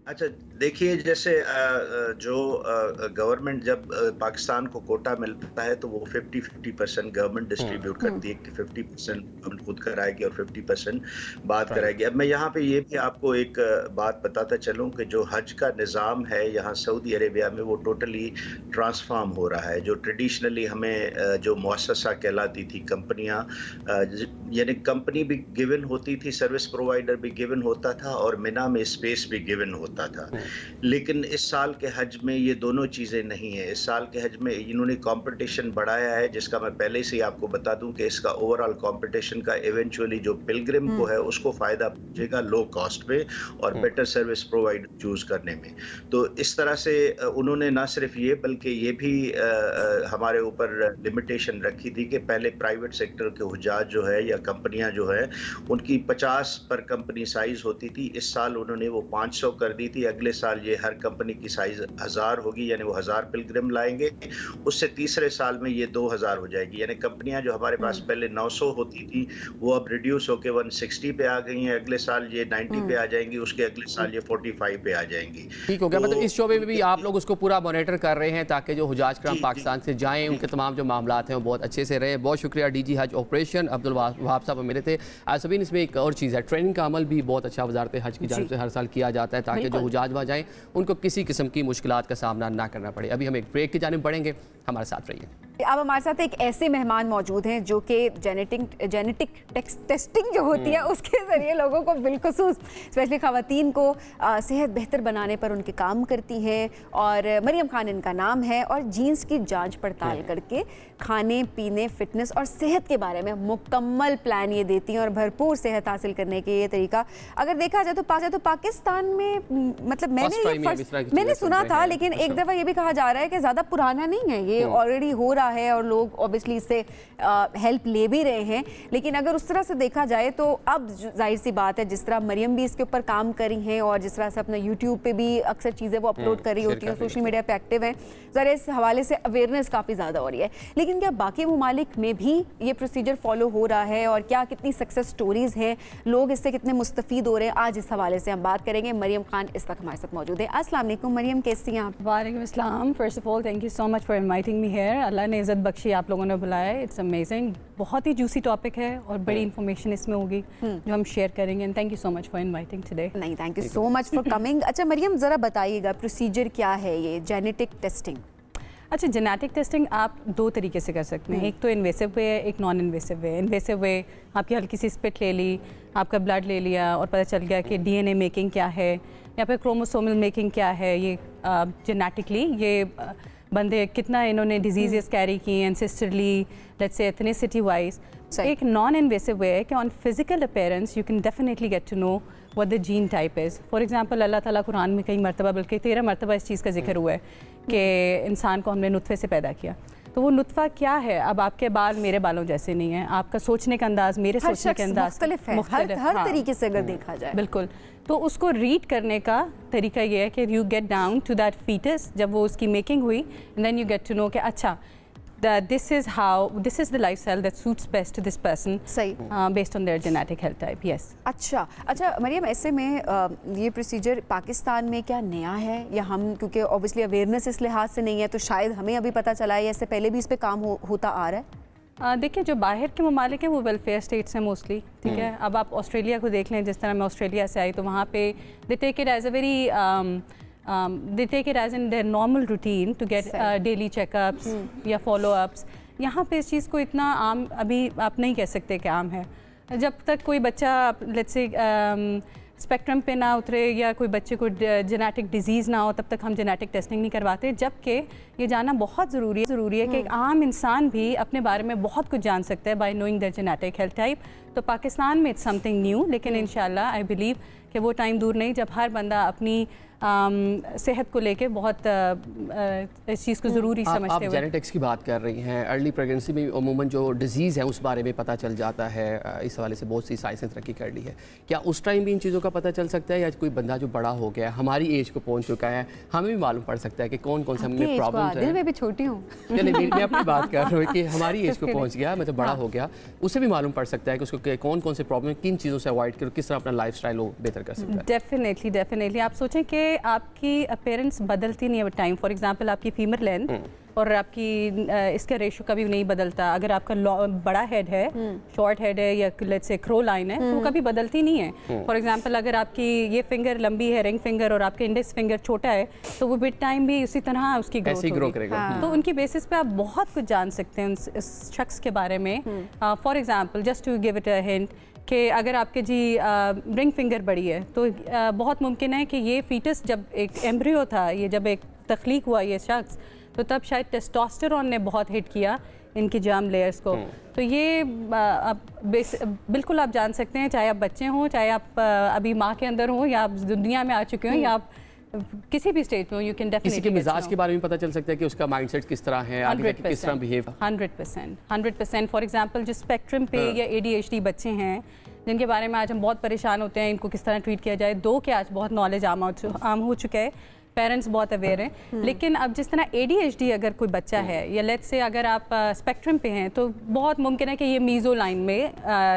अच्छा, देखिए, जैसे जो गवर्नमेंट जब पाकिस्तान को कोटा मिलता है तो वो 50-50% गवर्नमेंट डिस्ट्रीब्यूट करती है कि 50% गवर्नमेंट खुद कराएगी और 50% बात कराएगी। अब मैं यहाँ पे ये भी आपको एक बात बताता चलूँ कि जो हज का निज़ाम है यहाँ सऊदी अरेबिया में वो टोटली ट्रांसफॉर्म हो रहा है। जो ट्रेडिशनली हमें जो मुअस्ससा कहलाती थी, कंपनियाँ, यानी कंपनी भी गिवन होती थी, सर्विस प्रोवाइडर भी गिवन होता था और मिना में स्पेस भी गिवन होता था। लेकिन इस साल के हज में ये दोनों चीज़ें नहीं है। इस साल के हज में इन्होंने कंपटीशन बढ़ाया है, जिसका मैं पहले से ही आपको बता दूं कि इसका ओवरऑल कंपटीशन का इवेंचुअली जो पिलग्रिम को है उसको फ़ायदा पहुंचेगा लो कॉस्ट पे और बेटर सर्विस प्रोवाइड चूज़ करने में। तो इस तरह से उन्होंने ना सिर्फ ये बल्कि ये भी हमारे ऊपर लिमिटेशन रखी थी कि पहले प्राइवेट सेक्टर के हुजाज जो है या कंपनियाँ जो है उनकी 50 पर कंपनी साइज़ होती थी। इस साल उन्होंने वो 500 कर दी थी, अगले साल ये हर कंपनी की साइज 1000 होगी, यानी वो 1000 पिलग्रिम लाएंगे। उससे तीसरे साल में ये 2000 हो जाएगी, यानी कंपनियां जो हमारे पास पहले 900 होती थी वो अब रिड्यूस होकर 160 पे आ गई हैं। अगले साल ये 90 पे आ जाएंगी, उसके अगले साल ये 45 पे आ जाएंगी। ठीक हो गया। मतलब इस शोबे में भी आप लोग उसको पूरा मॉनिटर कर रहे हैं ताकि जो हुजाज कराम पाकिस्तान से जाएं उनके तमाम जो मामला हैं वो बहुत अच्छे से रहे। बहुत शुक्रिया डीजी हज ऑपरेशन अब्दुल वहाब साहब मेरे थे। सबिन, इसमें एक और चीज़ है, ट्रेनिंग का अमल भी बहुत अच्छा वजारत हज की जानिब से हर साल किया जाता है ताकि जो हुजाज वहाँ जाएँ उनको किसी किस्म की मुश्किलात का सामना ना करना पड़े। अभी हम एक ब्रेक की जानिब बढ़ेंगे, हमारे साथ रहिए। अब हमारे साथ एक ऐसे मेहमान मौजूद हैं जो कि जेनेटिक टेस्टिंग जो होती है उसके ज़रिए लोगों को बिलखुसूस स्पेशली ख़वातीन को सेहत बेहतर बनाने पर उनके काम करती हैं। और मरियम खान इनका नाम है और जीन्स की जांच पड़ताल करके खाने पीने, फिटनेस और सेहत के बारे में मुकम्मल प्लान ये देती हैं और भरपूर सेहत हासिल करने के ये तरीका अगर देखा जाए तो पाकिस्तान में मतलब मैंने सुना था, लेकिन एक दफ़ा ये भी कहा जा रहा है कि ज़्यादा पुराना नहीं है, ये ऑलरेडी हो रहा है और लोग ऑब्वियसली इससे हेल्प ले भी रहे हैं। लेकिन अगर उस तरह से देखा जाए तो अब जाहिर सी बात है, जिस तरह मरियम भी इसके ऊपर काम करी हैं और जिस तरह से अपना यूट्यूब पे भी अक्सर चीज़ें वो अपलोड कर रही होती हैं, सोशल मीडिया पे एक्टिव हैं, ज़रा इस हवाले से अवेयरनेस काफ़ी ज़्यादा हो रही है। लेकिन क्या बाकी ममालिक में भी ये प्रोसीजर फॉलो हो रहा है और क्या कितनी सक्सेस स्टोरीज़ हैं, लोग इससे कितने मुस्तफ़ीद हो रहे हैं, आज इस हवाले से हम बात करेंगे। मरियम खान इस वक्त हमारे साथ मौजूद है। अस्सलाम वालेकुम मरियम, कैसी हैं आप? वालेकुम अस्सलाम। First of all thank you so much for inviting me here. Allah ने इज़्ज़त बख्शी, आप लोगों ने बुलाया है, इट्स अमेजिंग। बहुत ही जूसी टॉपिक है और बड़ी इन्फॉर्मेशन इसमें होगी जो हम शेयर करेंगे। And thank you so much for inviting today. नहीं, thank you so much for coming. अच्छा मरियम, ज़रा बताइएगा प्रोसीजर क्या है ये जेनेटिक टेस्टिंग? अच्छा, जेनेटिक टेस्टिंग आप दो तरीके से कर सकते हैं, एक तो इन्वेसिव वे है, एक नॉन इन्वेसिव वे। इन्वेसिव वे आपकी हल्की सी स्पिट ले ली, आपका ब्लड ले लिया और पता चल गया कि डीएनए मेकिंग क्या है या फिर क्रोमोसोमल मेकिंग क्या है, ये जेनेटिकली ये बंदे कितना इन्होंने डिजीज़ कैरी की ancestrally, let's say ethnicity wise. एक नॉन इन्वेसिव वे है कि on physical appearance you can definitely get to know what the gene type is. For example Allah ताला कुरान में कई मरतबा, बल्कि 13 मरतबा इस चीज़ का जिक्र हुआ है कि इंसान को हमने नुत्फ़े से पैदा किया। तो वो नुत्फ़ा क्या है? अब आपके बाल मेरे बालों जैसे नहीं है, आपका सोचने का अंदाज़ मेरे सोचने के अंदाज मुख्तलिफ है, हर तरीके से अगर देखा जाए। बिल्कुल। तो उसको रीड करने का तरीका ये है कि you get down to that feats, जब वो उसकी मेकिंग हुई, and then you get to know कि अच्छा this is the lifestyle that suits best to this person, based on their genetic health type. Yes. अच्छा मरियम, ऐसे में ये प्रोसीजर पाकिस्तान में क्या नया है या हम, क्योंकि ऑब्वियसली अवेयरनेस इस लिहाज से नहीं है तो शायद हमें अभी पता चला है या इससे पहले भी इस पे काम होता आ रहा है? देखिए, जो बाहर के ममालिक हैं वो वेलफेयर स्टेट्स हैं मोस्टली, ठीक है। अब आप ऑस्ट्रेलिया को देख लें, जिस तरह मैं ऑस्ट्रेलिया से आई तो वहाँ पे they take it as a very they take it as in their normal routine to get daily checkups या follow-ups। यहाँ पे इस चीज़ को इतना आम अभी आप नहीं कह सकते कि आम है। जब तक कोई बच्चा लेट्स से स्पेक्ट्रम पे ना उतरे या कोई बच्चे को जेनेटिक डिजीज़ ना हो, तब तक हम जेनेटिक टेस्टिंग नहीं करवाते। जबकि ये जानना बहुत ज़रूरी है कि एक आम इंसान भी अपने बारे में बहुत कुछ जान सकता है bye knowing there genetic health type. तो पाकिस्तान में इट्स समथिंग न्यू, लेकिन इंशाल्लाह आई बिलीव कि वो टाइम दूर नहीं जब हर बंदा अपनी सेहत को लेके बहुत इस चीज़ को ज़रूरी समझते हुए। आप जेनेटिक्स की बात कर रही हैं, अर्ली प्रेगनेंसी में अमूमन जो डिजीज़ है उस बारे में पता चल जाता है, इस हवाले से बहुत सी साइंस ने तरक्की कर ली है। क्या उस टाइम भी इन चीज़ों का पता चल सकता है या कोई बंदा जो बड़ा हो गया है, हमारी एज को पहुँच चुका है, हमें भी मालूम पड़ सकता है कि कौन कौन से हमें प्रॉब्लम है? मैं भी छोटी हूँ, मैं अपनी बात कर रहा हूँ कि हमारी एज को पहुँच गया, मतलब बड़ा हो गया, उसे भी मालूम पड़ सकता है कि उसको कौन कौन से प्रॉब्लम, किन चीज़ों से अवॉइड कर, किस तरह अपना लाइफ स्टाइल वो बेहतर कर सकता है। डेफिनेटली आप सोचें कि आपकी अपीयरेंस बदलती नहीं है विद टाइम। फॉर एग्जांपल आपकी फीमेल लेंथ और आपकी इसका रेशो कभी नहीं बदलता। अगर आपका बड़ा हेड है, शॉर्ट हेड है या लेट्स से क्रो लाइन है, तो कभी बदलती नहीं है। फॉर एग्जांपल अगर आपकी ये फिंगर लंबी है, रिंग फिंगर, और आपका इंडेक्स फिंगर छोटा है, तो वो विद टाइम भी उसी तरह उसकी ग्रो करेगा। तो उनकी बेसिस पे आप बहुत कुछ जान सकते हैं उस शख्स के बारे में। For example just to give it a hint कि अगर आपके जी रिंग फिंगर बड़ी है तो बहुत मुमकिन है कि ये फीटस जब एक एम्ब्रियो था, ये जब एक तख्लीक हुआ ये शख्स, तो तब शायद टेस्टोस्टेरोन ने बहुत हिट किया इनकी जर्म लेयर्स को। तो ये बिल्कुल आप जान सकते हैं, चाहे आप बच्चे हों, चाहे आप अभी माँ के अंदर हों, या आप दुनिया में आ चुके हों, या आप किसी भी स्टेट में, यू कैन डेफिनेटली किसी के मिजाज के बारे में पता चल सकता है कि उसका माइंडसेट किस तरह है, आगे किस तरह बिहेव। 100%। फॉर एग्जांपल जो स्पेक्ट्रम पे या ADHD बच्चे हैं, जिनके बारे में आज हम बहुत परेशान होते हैं, इनको किस तरह ट्रीट किया जाए। 2 के आज बहुत नॉलेज आम हो चुका है, पेरेंट्स बहुत अवेयर हैं। लेकिन अब जिस तरह ADHD अगर कोई बच्चा है या लेट्स से अगर आप स्पेक्ट्रम पे हैं तो बहुत मुमकिन है कि ये मीज़ो लाइन में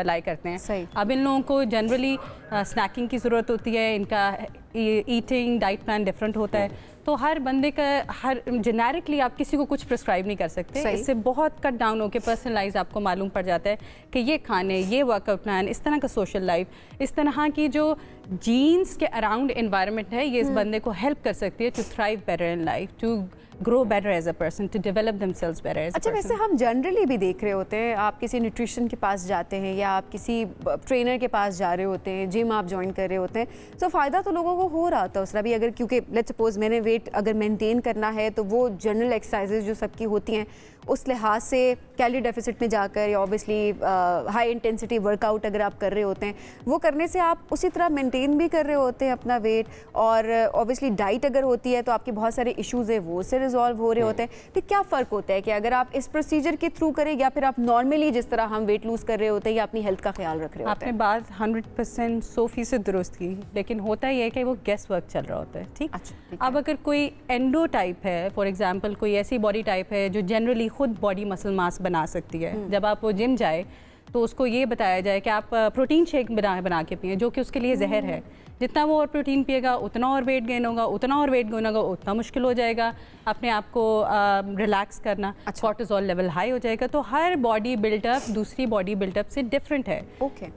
लाई करते हैं। अब इन लोगों को जनरली स्नैकिंग की ज़रूरत होती है, इनका ईटिंग डाइट प्लान डिफरेंट होता है, तो हर बंदे का हर जेनेरिकली आप किसी को कुछ प्रिस्क्राइब नहीं कर सकते। इससे बहुत कट डाउन होकर पर्सनलाइज आपको मालूम पड़ जाता है कि ये खाने, ये वर्कआउट प्लान, इस तरह का सोशल लाइफ, इस तरह की जो जीन्स के अराउंड एनवायरनमेंट है, ये इस बंदे को हेल्प कर सकती है to thrive better in life, to grow better as a person, to develop themselves better as a person. अच्छा, वैसे हम जनरली भी देख रहे होते हैं, आप किसी न्यूट्रिशन के पास जाते हैं या आप किसी ट्रेनर के पास जा रहे होते हैं, जिम आप ज्वाइन कर रहे होते हैं, तो फ़ायदा तो लोगों को हो रहा था उसका भी, अगर क्योंकि लेट्स सपोज मैंने वेट अगर मेंटेन करना है तो वो जनरल एक्सरसाइजेज जो सबकी होती हैं उस लिहाज से कैलोरी डेफिसिट में जाकर या ऑब्वियसली हाई इंटेंसिटी वर्कआउट अगर आप कर रहे होते हैं, वो करने से आप उसी तरह मेंटेन भी कर रहे होते हैं अपना वेट, और ऑब्वियसली डाइट अगर होती है तो आपके बहुत सारे इश्यूज़ है वो से रिजॉल्व हो रहे होते हैं। फिर क्या फ़र्क होता है कि अगर आप इस प्रोसीजर के थ्रू करें या फिर आप नॉर्मली जिस तरह हम वेट लूज़ कर रहे होते हैं या अपनी हेल्थ का ख्याल रख रहे होते हैं? आपने बात 100% 100% दुरुस्त की, लेकिन होता ही है कि वो गेस वर्क चल रहा होता है। ठीक, अच्छा, अब अगर कोई एंडो टाइप है, फॉर एग्जाम्पल कोई ऐसी बॉडी टाइप है जो जनरली खुद बॉडी मसल मास बना सकती है, जब आप वो जिम जाए तो उसको ये बताया जाए कि आप प्रोटीन शेक बना के पिए, जो कि उसके लिए जहर है। जितना वो और प्रोटीन पिएगा उतना और वेट गेन होगा, उतना और वेट गेन होगा, उतना मुश्किल हो जाएगा अपने आप को रिलैक्स करना, कॉर्टिसोल लेवल हाई हो जाएगा। तो हर बॉडी बिल्टअप दूसरी बॉडी बिल्टअप से डिफरेंट है।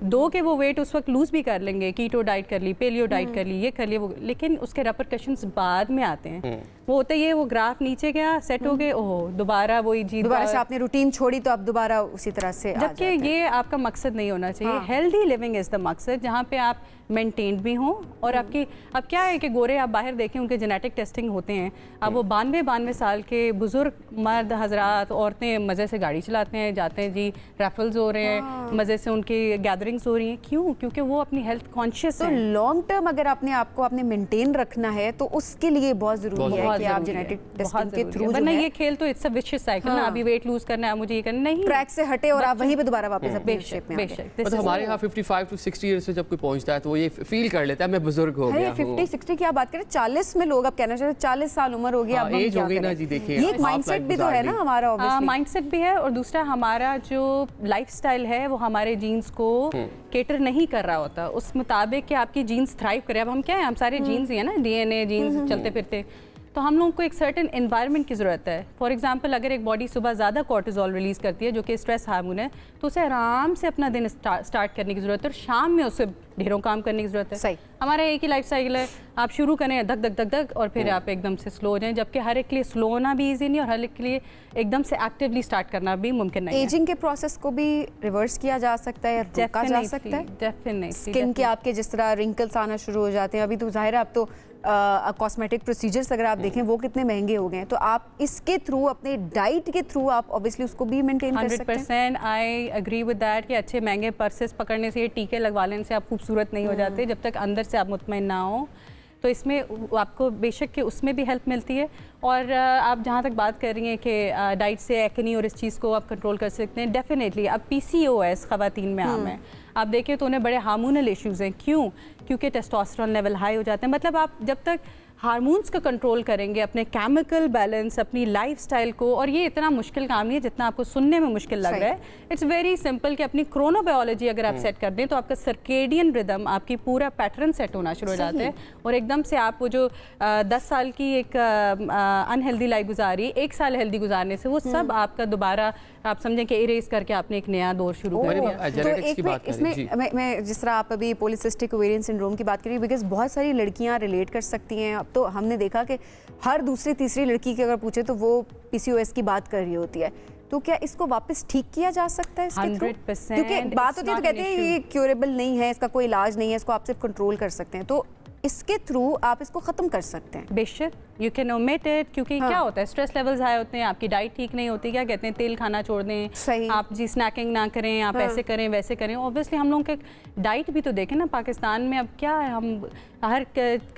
दो के वो वेट उस वक्त लूज भी कर लेंगे, कीटो डाइट कर ली, पेलियो डाइट कर ली, ये कर लिया वो, लेकिन उसके रेपरकशंस बाद में आते हैं। वो होता है ये वो ग्राफ नीचे गया, सेट हो गए, ओहो दोबारा वही जी, दोबारा से आपने रूटीन छोड़ी तो आप दोबारा उसी तरह से, जबकि ये आपका मकसद नहीं होना चाहिए। हेल्दी लिविंग इज द मकसद, जहाँ पे आप मेंटेन्ड भी हों और आपकी, अब क्या है कि गोरे आप बाहर देखें उनके जेनेटिक टेस्टिंग होते हैं, अब वो 92 साल के बुजुर्ग मर्द हजरात औरतें मज़े से गाड़ी चलाते हैं, जाते हैं जी, रैफल्स हो रहे हैं, मज़े से उनकी गैदरिंग्स हो रही हैं। क्यों? क्योंकि वो अपनी हेल्थ कॉन्शियस है। लॉन्ग टर्म अगर अपने आप को आपने मेंटेन रखना है तो उसके लिए बहुत ज़रूरी है कि आप जेनेटिक टेस्टिंग के थ्रू, वरना ये खेल तो इट्स अ विशियस साइकिल ना, अभी वेट लूज करना है, मुझे ये करना नहीं, ट्रैक से हटे और आप वहीं पे दोबारा वापस अपने शेप में आ गए। तो हमारे यहाँ 55 to 60 ईयर्स से जब कोई पहुँचता है तो वो ये फील कर लेता है मैं बुजुर्ग हो गया हूं। 50-60 की आप बात करें, 40 में लोग अब कहना चाहिए 40 साल उम्र हो गई, अब एज हो गई ना जी। देखिए ये एक माइंडसेट भी तो है ना हमारा, ऑब्वियसली माइंडसेट भी है, और दूसरा हमारा जो लाइफस्टाइल है वो हमारे जीन्स को केटर नहीं कर रहा होता उस मुताबिक कि आपकी जीन्स थ्राइव करे। अब हम क्या है, हम सारे जीन्स ही है ना, DNA जीन्स चलते फिरते, तो हम लोगों को एक सर्टेन एनवायरनमेंट की ज़रूरत है। फॉर एग्जांपल अगर एक बॉडी सुबह ज़्यादा कॉर्टिसोल रिलीज़ करती है जो कि स्ट्रेस हार्मोन है, तो उसे आराम से अपना दिन स्टार्ट करने की ज़रूरत है और शाम में उसे ढेरों काम करने की ज़रूरत है। सही, हमारा एक ही लाइफ साइकिल है, आप शुरू करें धक धक धक धक और फिर आप एकदम से स्लो हो जाएं, जबकि हर एक के लिए स्लो होना भी ईजी नहीं और हर एक के लिए एकदम से एक्टिवली स्टार्ट करना भी मुमकिन नहीं है। एजिंग के प्रोसेस को भी रिवर्स किया जा सकता है, रोका जा सकता है डेफिनेटली। स्किन के आपके जिस तरह रिंकल्स आना शुरू हो जाते हैं, अभी तो जाहिर है अब तो कॉस्मेटिक प्रोसीजर्स अगर आप देखें वो कितने महंगे हो गए हैं, तो आप इसके थ्रू अपने डाइट के थ्रू आप ऑब्वियसली उसको भी मेंटेन कर सकते हैं। 100% आई एग्री विद दैट कि अच्छे महंगे पर्सेस पकड़ने से, टीके लगवा लेने से आप खूबसूरत नहीं हो जाते जब तक अंदर से आप मुतमईन ना हो। तो इसमें आपको बेशक कि उसमें भी हेल्प मिलती है। और आप जहाँ तक बात कर रही हैं कि डाइट से एक्नी और इस चीज़ को आप कंट्रोल कर सकते हैं, डेफिनेटली। अब PCOS ख़वातीन में आम है, आप देखें तो उन्हें बड़े हार्मोनल इश्यूज़ हैं। क्यों? क्योंकि टेस्टोस्टेरोन लेवल हाई हो जाते हैं। मतलब आप जब तक हार्मोन्स का कंट्रोल करेंगे, अपने केमिकल बैलेंस, अपनी लाइफस्टाइल को, और ये इतना मुश्किल काम नहीं है जितना आपको सुनने में मुश्किल लग रहा है। इट्स वेरी सिंपल कि अपनी क्रोनोबायोलॉजी अगर आप सेट कर दें तो आपका सर्केडियन रिदम, आपकी पूरा पैटर्न सेट होना शुरू हो जाता है और एकदम से आप वो जो 10 साल की एक अनहेल्दी लाइफ गुजारी, 1 साल हेल्दी गुजारने से वो सब आपका दोबारा आप समझें कि इरेज करके आपने एक नया दौर शुरू कर दिया। तो इसमें मैं जिस तरह आप अभी पॉलीसिस्टिक ओवेरियन सिंड्रोम की बात करी, बिकॉज बहुत सारी लड़कियां रिलेट कर सकती हैं। अब तो हमने देखा कि हर दूसरी तीसरी लड़की की अगर पूछे तो वो PCOS की बात कर रही होती है। तो क्या इसको वापस ठीक किया जा सकता है इसके थ्रू? 100%। क्योंकि बात होती है तो कहते हैं ये क्योरेबल नहीं है, इसका कोई इलाज नहीं है, इसको आप सिर्फ कंट्रोल कर सकते हैं। तो इसके थ्रू आप इसको ख़त्म कर सकते हैं। बेशक यू कैन ओमिट इट, क्योंकि क्या होता है, स्ट्रेस लेवल्स हाई होते हैं, आपकी डाइट ठीक नहीं होती, क्या कहते हैं तेल खाना छोड़ दें, आप जी स्नैकिंग ना करें, आप ऐसे करें वैसे करें। ऑब्वियसली हम लोगों के डाइट भी तो देखें ना पाकिस्तान में, अब क्या है, हम हर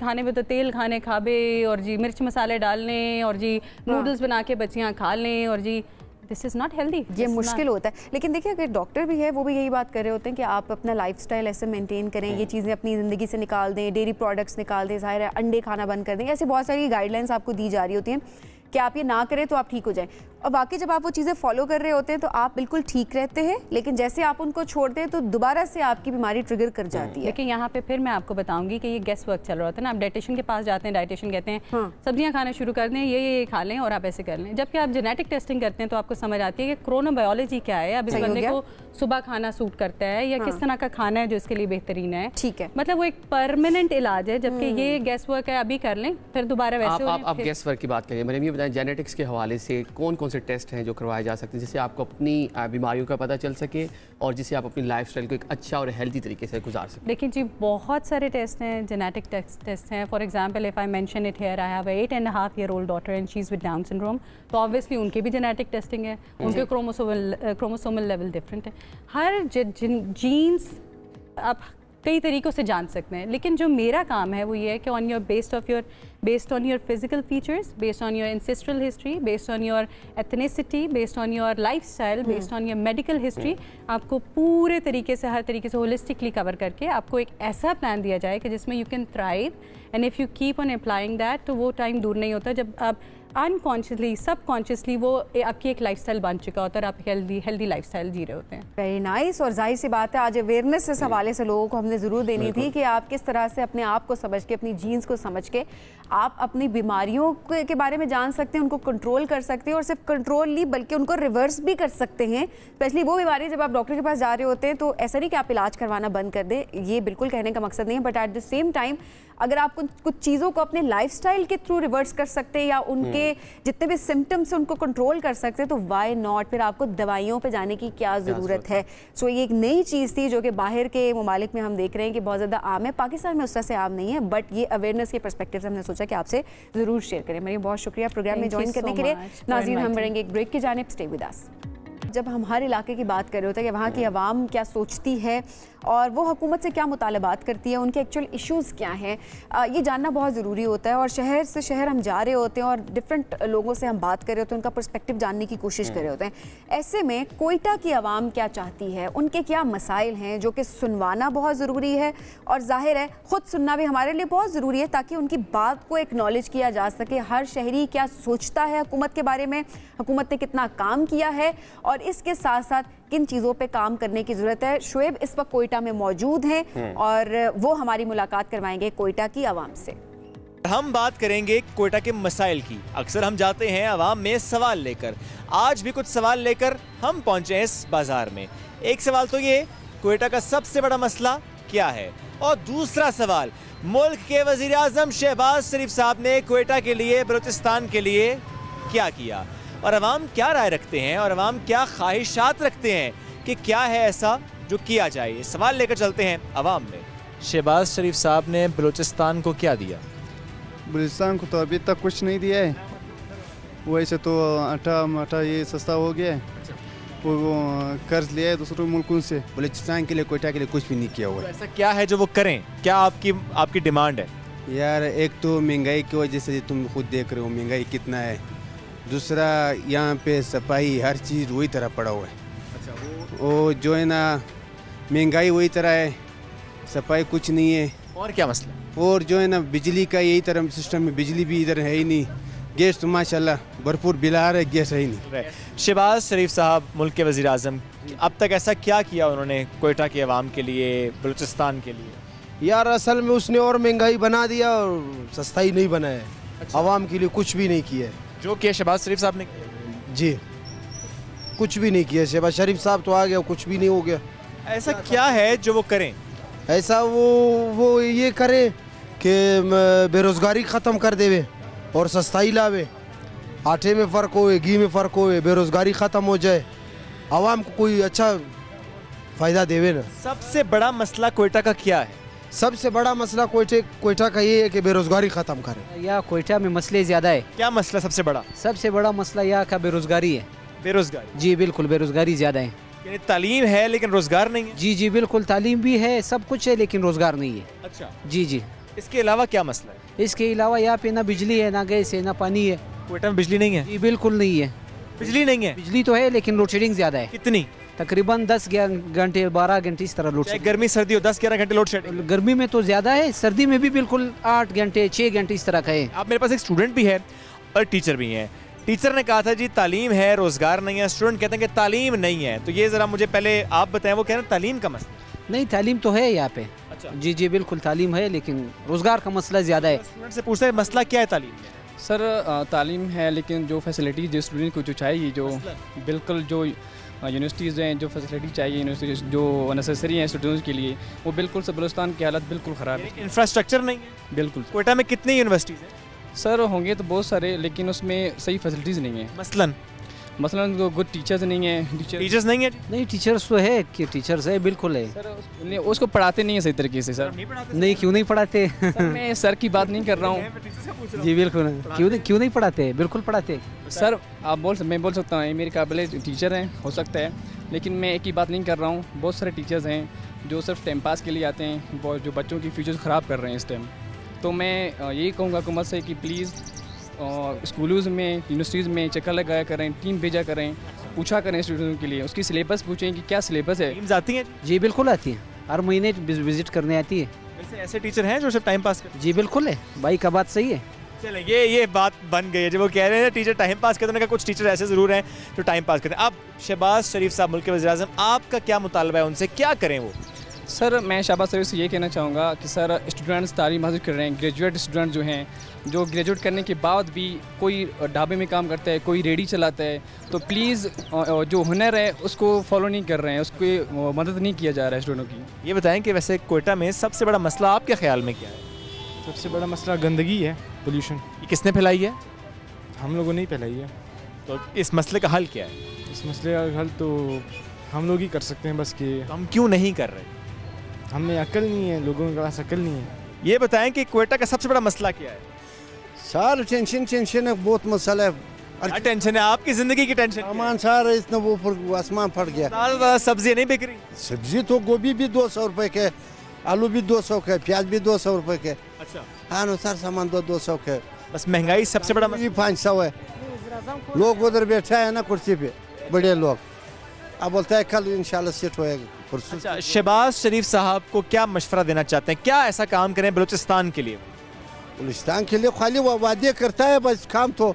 खाने में तो तेल खाने खाबे और जी मिर्च मसाले डालने और जी नूडल्स बना के बच्चियाँ खा लें और जी दिस इज़ नॉट हेल्दी। ये मुश्किल होता है, लेकिन देखिए अगर डॉक्टर भी है वो भी यही बात कर रहे होते हैं कि आप अपना लाइफस्टाइल ऐसे मेंटेन करें, ये चीज़ें अपनी ज़िंदगी से निकाल दें, डेयरी प्रोडक्ट्स निकाल दें, ज़ाहिर है अंडे खाना बंद कर दें, ऐसी बहुत सारी गाइडलाइंस आपको दी जा रही होती हैं कि आप ये ना करें तो आप ठीक हो जाएं। और बाकी जब आप वो चीज़ें फॉलो कर रहे होते हैं तो आप बिल्कुल ठीक रहते हैं, लेकिन जैसे आप उनको छोड़ते हैं तो दोबारा से आपकी बीमारी ट्रिगर कर जाती है। लेकिन यहाँ पे फिर मैं आपको बताऊंगी कि ये गेस वर्क चल रहा होता है ना, आप डाइटिशियन के पास जाते हैं, डाइटिशियन कहते हैं सब्जियाँ खाना शुरू कर दें, ये खा लें और आप ऐसे कर लें। जबकि आप जेनेटिक टेस्टिंग करते हैं तो आपको समझ आती है कि क्रोनोबायोलॉजी क्या है, अब इस बंदे को सुबह खाना सूट करता है या किस तरह का खाना है जो इसके लिए बेहतरीन है। ठीक है, मतलब वो एक परमानेंट इलाज है, जबकि ये गेस वर्क है, अभी कर लें फिर दोबारा वैसे। आप गेस वर्क की बात करिए, मैंने ये बताया जेनेटिक्स के हवाले से कौन कौन से टेस्ट हैं जो करवाए जा सकते हैं जिससे आपको अपनी बीमारियों का पता चल सके और जिससे आप अपनी लाइफस्टाइल को एक अच्छा और हेल्दी तरीके से गुजार सकें? लेकिन जी बहुत सारे टेस्ट हैं, जेनेटिक टेस्ट हैं। For example if I mention it here, I have a 8.5 year old daughter and she's with Down syndrome, तो ऑब्वियसली उनके भी जेनेटिक टेस्टिंग है, उनके क्रोमोसोमल लेवल डिफरेंट है। हर जीन्स आप कई तरीक़ों से जान सकते हैं, लेकिन जो मेरा काम है वो ये है कि on your based on your physical features, based on your ancestral history, based on your ethnicity, based on your lifestyle, based on your medical history, आपको पूरे तरीके से हर तरीके से होलिस्टिकली कवर करके आपको एक ऐसा प्लान दिया जाए कि जिसमें you can thrive and if you keep on applying that, तो वो टाइम दूर नहीं होता जब आप अनकॉन्शियसली सबकॉन्शियसली वो आपकी एक लाइफस्टाइल बन चुका होता है और आप हेल्दी लाइफस्टाइल जी रहे होते हैं। Very nice. और जाहिर सी बात है आज अवेयरनेस इस हवाले से लोगों को हमने ज़रूर देनी थी कि आप किस तरह से अपने आप को समझ के, अपनी जीन्स को समझ के आप अपनी बीमारियों के बारे में जान सकते हैं, उनको कंट्रोल कर सकते हैं और सिर्फ कंट्रोल नहीं बल्कि उनको रिवर्स भी कर सकते हैं। स्पेशली वो बीमारी जब आप डॉक्टर के पास जा रहे होते हैं तो ऐसा नहीं कि आप इलाज करवाना बंद कर दें, ये बिल्कुल कहने का मकसद नहीं है, but at the same time अगर आप कुछ चीज़ों को अपने लाइफस्टाइल के थ्रू रिवर्स कर सकते हैं या उनके जितने भी सिम्टम्स उनको कंट्रोल कर सकते हैं तो वाई नॉट, फिर आपको दवाइयों पे जाने की क्या ज़रूरत है। सो ये एक नई चीज़ थी जो कि बाहर के ममालिक में हम देख रहे हैं कि बहुत ज़्यादा आम है, पाकिस्तान में उस तरह से आम नहीं है, बट ये अवेयरनेस के पर्सपेक्टिव से हमने सोचा कि आपसे ज़रूर शेयर करें। मेरी बहुत शुक्रिया प्रोग्राम में ज्वाइन करने के लिए। नाज़रीन हम बढ़ेंगे एक ब्रेक की जानिब, स्टे विद अस। जब हम हर इलाके की बात कर रहे होते हैं कि वहाँ की आवाम क्या सोचती है और वो हुकूमत से क्या मुतालबात करती है, उनके एक्चुअल इश्यूज़ क्या हैं, ये जानना बहुत ज़रूरी होता है। और शहर से शहर हम जा रहे होते हैं और डिफरेंट लोगों से हम बात कर रहे होते हैं, उनका पर्सपेक्टिव जानने की कोशिश कर रहे होते हैं। ऐसे में कोयटा की आवाम क्या चाहती है, उनके क्या मसाइल हैं जो कि सुनवाना बहुत ज़रूरी है और जाहिर है ख़ुद सुनना भी हमारे लिए बहुत ज़रूरी है ताकि उनकी बात को एक्नॉलेज किया जा सके। हर शहरी क्या सोचता है हुकूमत के बारे में, हुकूमत ने कितना काम किया है और इसके साथ साथ किन चीज़ों पे काम करने की ज़रूरत है। शुएब इस वक्त कोयटा में मौजूद हैं और वो हमारी मुलाकात करवाएंगे कोयटा की आवाम से। हम बात करेंगे कोयटा के मसाइल की। अक्सर हम जाते हैं आवाम में सवाल लेकर, आज भी कुछ सवाल लेकर हम पहुंचे हैं इस बाजार में। एक सवाल तो ये, कोयटा का सबसे बड़ा मसला क्या है, और दूसरा सवाल, मुल्क के वजीर आजम शहबाज शरीफ साहब ने कोयटा के लिए, बलूचिस्तान के लिए क्या किया और अवाम क्या राय रखते हैं और अवाम क्या ख्वाहिशात रखते हैं कि क्या है ऐसा जो किया जाए। सवाल लेकर चलते हैं अवाम में। शहबाज शरीफ साहब ने बलूचिस्तान को क्या दिया? बलूचिस्तान को तो अभी तक कुछ नहीं दिया है, वैसे तो आटा ये सस्ता हो गया है, वो कर्ज लिया है दूसरों मुल्कों से। बलूचिस्तान के लिए, कोयटा के लिए कुछ भी नहीं किया हुआ है। ऐसा क्या है जो वो करें, क्या आपकी डिमांड है? यार एक तो महंगाई की वजह से तुम खुद देख रहे हो महंगाई कितना है, दूसरा यहाँ पे सफाई हर चीज़ वही तरह पड़ा हुआ है। अच्छा, वो जो है ना महंगाई वही तरह है, सफाई कुछ नहीं है। और क्या मसला? और जो है ना बिजली का यही तरह सिस्टम है, बिजली भी इधर है ही नहीं, गैस तो माशाल्लाह भरपूर बिल आ रहा है, गैस है ही नहीं। शहबाज शरीफ साहब मुल्क के वज़ीर आज़म, अब तक ऐसा क्या किया उन्होंने कोयटा के अवाम के लिए, बलूचिस्तान के लिए? यार असल में उसने और महंगाई बना दिया और सस्ताई नहीं बनाया। अच्छा। अवाम के लिए कुछ भी नहीं किया। जो किया शहबाज शरीफ साहब ने? जी कुछ भी नहीं किया। शहबाज शरीफ साहब तो आ गया, कुछ भी नहीं हो गया। ऐसा क्या है जो वो करें? ऐसा वो ये करे कि बेरोज़गारी ख़त्म कर देवे और सस्ताई लावे, आटे में फ़र्क होए, घी में फ़र्क होए, बेरोज़गारी ख़त्म हो जाए, आवाम को कोई अच्छा फ़ायदा देवे ना। सबसे बड़ा मसला कोयटा का क्या है? सबसे बड़ा मसला कोयटा का ये है कि बेरोज़गारी ख़त्म करे। या कोयटा में मसले ज़्यादा है। क्या मसला सबसे बड़ा? सबसे बड़ा मसला यहाँ का बेरोज़गारी है। बेरोज़गारी? जी बिल्कुल, बेरोज़गारी ज़्यादा है। यानी तालीम है लेकिन रोज़गार नहीं है? जी बिल्कुल, तालीम भी है, सब कुछ है लेकिन रोज़गार नहीं है। अच्छा जी। इसके अलावा क्या मसला है? इसके अलावा यहाँ पे ना बिजली है, ना गैस है, ना पानी है। कोयटा में बिजली नहीं है? जी बिल्कुल नहीं है। बिजली नहीं है? बिजली तो है लेकिन लोड शेडिंग ज़्यादा है। कितनी? तकरीबन 10 घंटे 12 घंटे इस तरह लोड शेडिंग। गर्मी सर्दी हो 10-11 घंटे लोड शेडिंग? गर्मी में तो ज़्यादा है, सर्दी में भी बिल्कुल 8 घंटे 6 घंटे इस तरह का है। आप मेरे पास एक स्टूडेंट भी है और टीचर भी है। टीचर ने कहा था जी तालीम है, रोजगार नहीं है। स्टूडेंट कहते हैं कि तालीम नहीं है। तो ये ज़रा मुझे पहले आप बताएं, वो कह रहे हैं तालीम का मसला। नहीं, तालीम तो है यहाँ पे। अच्छा। जी जी बिल्कुल तालीम है, लेकिन रोजगार का मसला ज़्यादा है। स्टूडेंट से पूछते हैं मसला क्या है तालीम में? सर तालीम है लेकिन जो फैसिलिटी जो स्टूडेंट को जो चाहिए, जो बिल्कुल जो यूनिवर्सिटीज़ हैं, जो फैसिलिटी चाहिए यूनिवर्सिटीज़ जो नेसेसरी हैं स्टूडेंट्स के लिए, वो बिल्कुल से बलूचिस्तान की हालत बिल्कुल ख़राब है। इंफ्रास्ट्रक्चर नहीं है? बिल्कुल। कोयटा में कितनी यूनिवर्सिटीज़ हैं? सर होंगे तो बहुत सारे, लेकिन उसमें सही फैसिलिटीज़ नहीं है। मसलन गुड टीचर्स नहीं है। टीचर्स नहीं है? नहीं, टीचर्स तो है कि टीचर्स है, बिल्कुल है सर। उसको पढ़ाते नहीं है सही तरीके से सर। नहीं, क्यों नहीं पढ़ाते? सर मैं सर की बात नहीं कर रहा हूँ। जी बिल्कुल, क्यों नहीं पढ़ाते? बिल्कुल पढ़ाते सर। मैं बोल सकता हूँ मेरे काबिल टीचर हैं, हो सकता है, लेकिन मैं एक ही बात नहीं कर रहा हूँ। बहुत सारे टीचर्स हैं जो सिर्फ टाइम पास के लिए आते हैं, जो बच्चों की फ्यूचर ख़राब कर रहे हैं इस टाइम। तो मैं यही कहूँगा हुकूमत से कि प्लीज़ स्कूलों में, यूनिवर्सिटीज़ में चक्कर लगाया करें, टीम भेजा करें, पूछा करें स्टूडेंट्स के लिए, उसकी सिलेबस पूछें कि क्या सिलेबस है। टीम्स आती हैं? जी बिल्कुल आती हैं, हर महीने विजिट करने आती है। वैसे ऐसे टीचर हैं जो सिर्फ टाइम पास करते हैं? जी बिल्कुल है, भाई का बात सही है। चलें, ये बात बन गई है। जब वो कह रहे हैं टीचर टाइम पास करते हैं, कुछ टीचर ऐसे ज़रूर हैं जो टाइम पास करते हैं। अब शहबाज शरीफ साहब मुल्क के वज़ीर-ए-आज़म, आपका क्या मुतालबा है उनसे, क्या करें वो? सर मैं शहबाज शरीफ से ये कहना चाहूँगा कि सर स्टूडेंट्स तालीम हासिल कर रहे हैं, ग्रेजुएट स्टूडेंट जो हैं, जो ग्रेजुएट करने के बाद भी कोई ढाबे में काम करता है, कोई रेडी चलाता है, तो प्लीज़ जो हुनर है उसको फॉलो नहीं कर रहे हैं, उसको मदद नहीं किया जा रहा है स्टूडेंटों की। ये बताएं कि वैसे कोयटा में सबसे बड़ा मसला आपके ख्याल में क्या है? सबसे बड़ा मसला गंदगी है, पोल्यूशन। ये किसने फैलाई है? हम लोगों ने ही फैलाई है। तो इस मसले का हल क्या है? इस मसले का हल तो हम लोग ही कर सकते हैं बस। कि हम क्यों नहीं कर रहे? हमें अकल नहीं है, लोगों के पास अकल नहीं है। ये बताएं कि कोयटा का सबसे बड़ा मसला क्या है? सार टेंशन है, बहुत मसला है। क्या टेंशन है? आपकी जिंदगी की टेंशन? सामान सारा इतना वो आसमान फट गया। सब्जी नहीं बिक रही? सब्जी तो गोभी भी 200 रुपए के, आलू भी 200 के, प्याज भी 200 रुपए के। अच्छा। हाँ नो सर, सामान 200 के। बस महंगाई सबसे बड़ा मसला। 500 है। लोग उधर बैठा है ना कुर्सी पे, बड़े लोग। अब बोलता है कल इंशाल्लाह सेट होएगा। अच्छा, शहबाज शरीफ साहब को क्या मशवरा देना चाहते हैं? क्या ऐसा काम करें बलूचिस्तान के लिए? बलूचिस्तान के लिए खाली वो वादे करता है बस काम, तो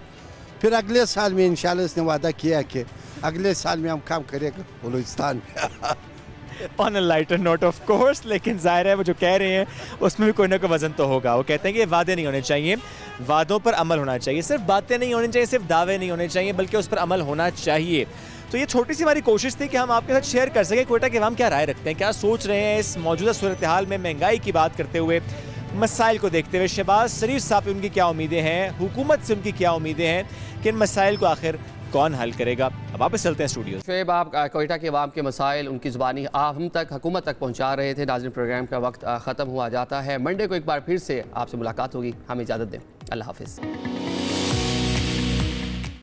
फिर अगले साल में इंशाल्लाह इसने वादा किया कि अगले साल में हम काम करेंगे बलूचिस्तान में। On a lighter note of course, लेकिन जाहिर है वो जो कह रहे हैं उसमें भी कोई ना कोई वजन तो होगा। वो कहते हैं कि वादे नहीं होने चाहिए, वादों पर अमल होना चाहिए। सिर्फ बातें नहीं होनी चाहिए, सिर्फ दावे नहीं होने चाहिए, बल्कि उस पर अमल होना चाहिए। तो ये छोटी सी हमारी कोशिश थी कि हम आपके साथ शेयर कर सकें कोयटा के अवाम क्या राय रखते हैं, क्या सोच रहे हैं इस मौजूदा सूरत हाल में, महंगाई की बात करते हुए, मसाइल को देखते हुए। शहबाज शरीफ साहब से उनकी क्या उम्मीदें हैं, हुकूमत से उनकी क्या उम्मीदें हैं कि इन मसाइल को आखिर कौन हल करेगा। अब वापस चलते हैं स्टूडियो। शुएब, आप कोयटा के अवाम के मसाइल उनकी ज़ुबानी आप हम तक, हुकूमत तक पहुँचा रहे थे। नाज़रीन, प्रोग्राम का वक्त ख़त्म हुआ जाता है। मंडे को एक बार फिर से आपसे मुलाकात होगी। हमें इजाज़त दें। अल्लाह हाफिज़।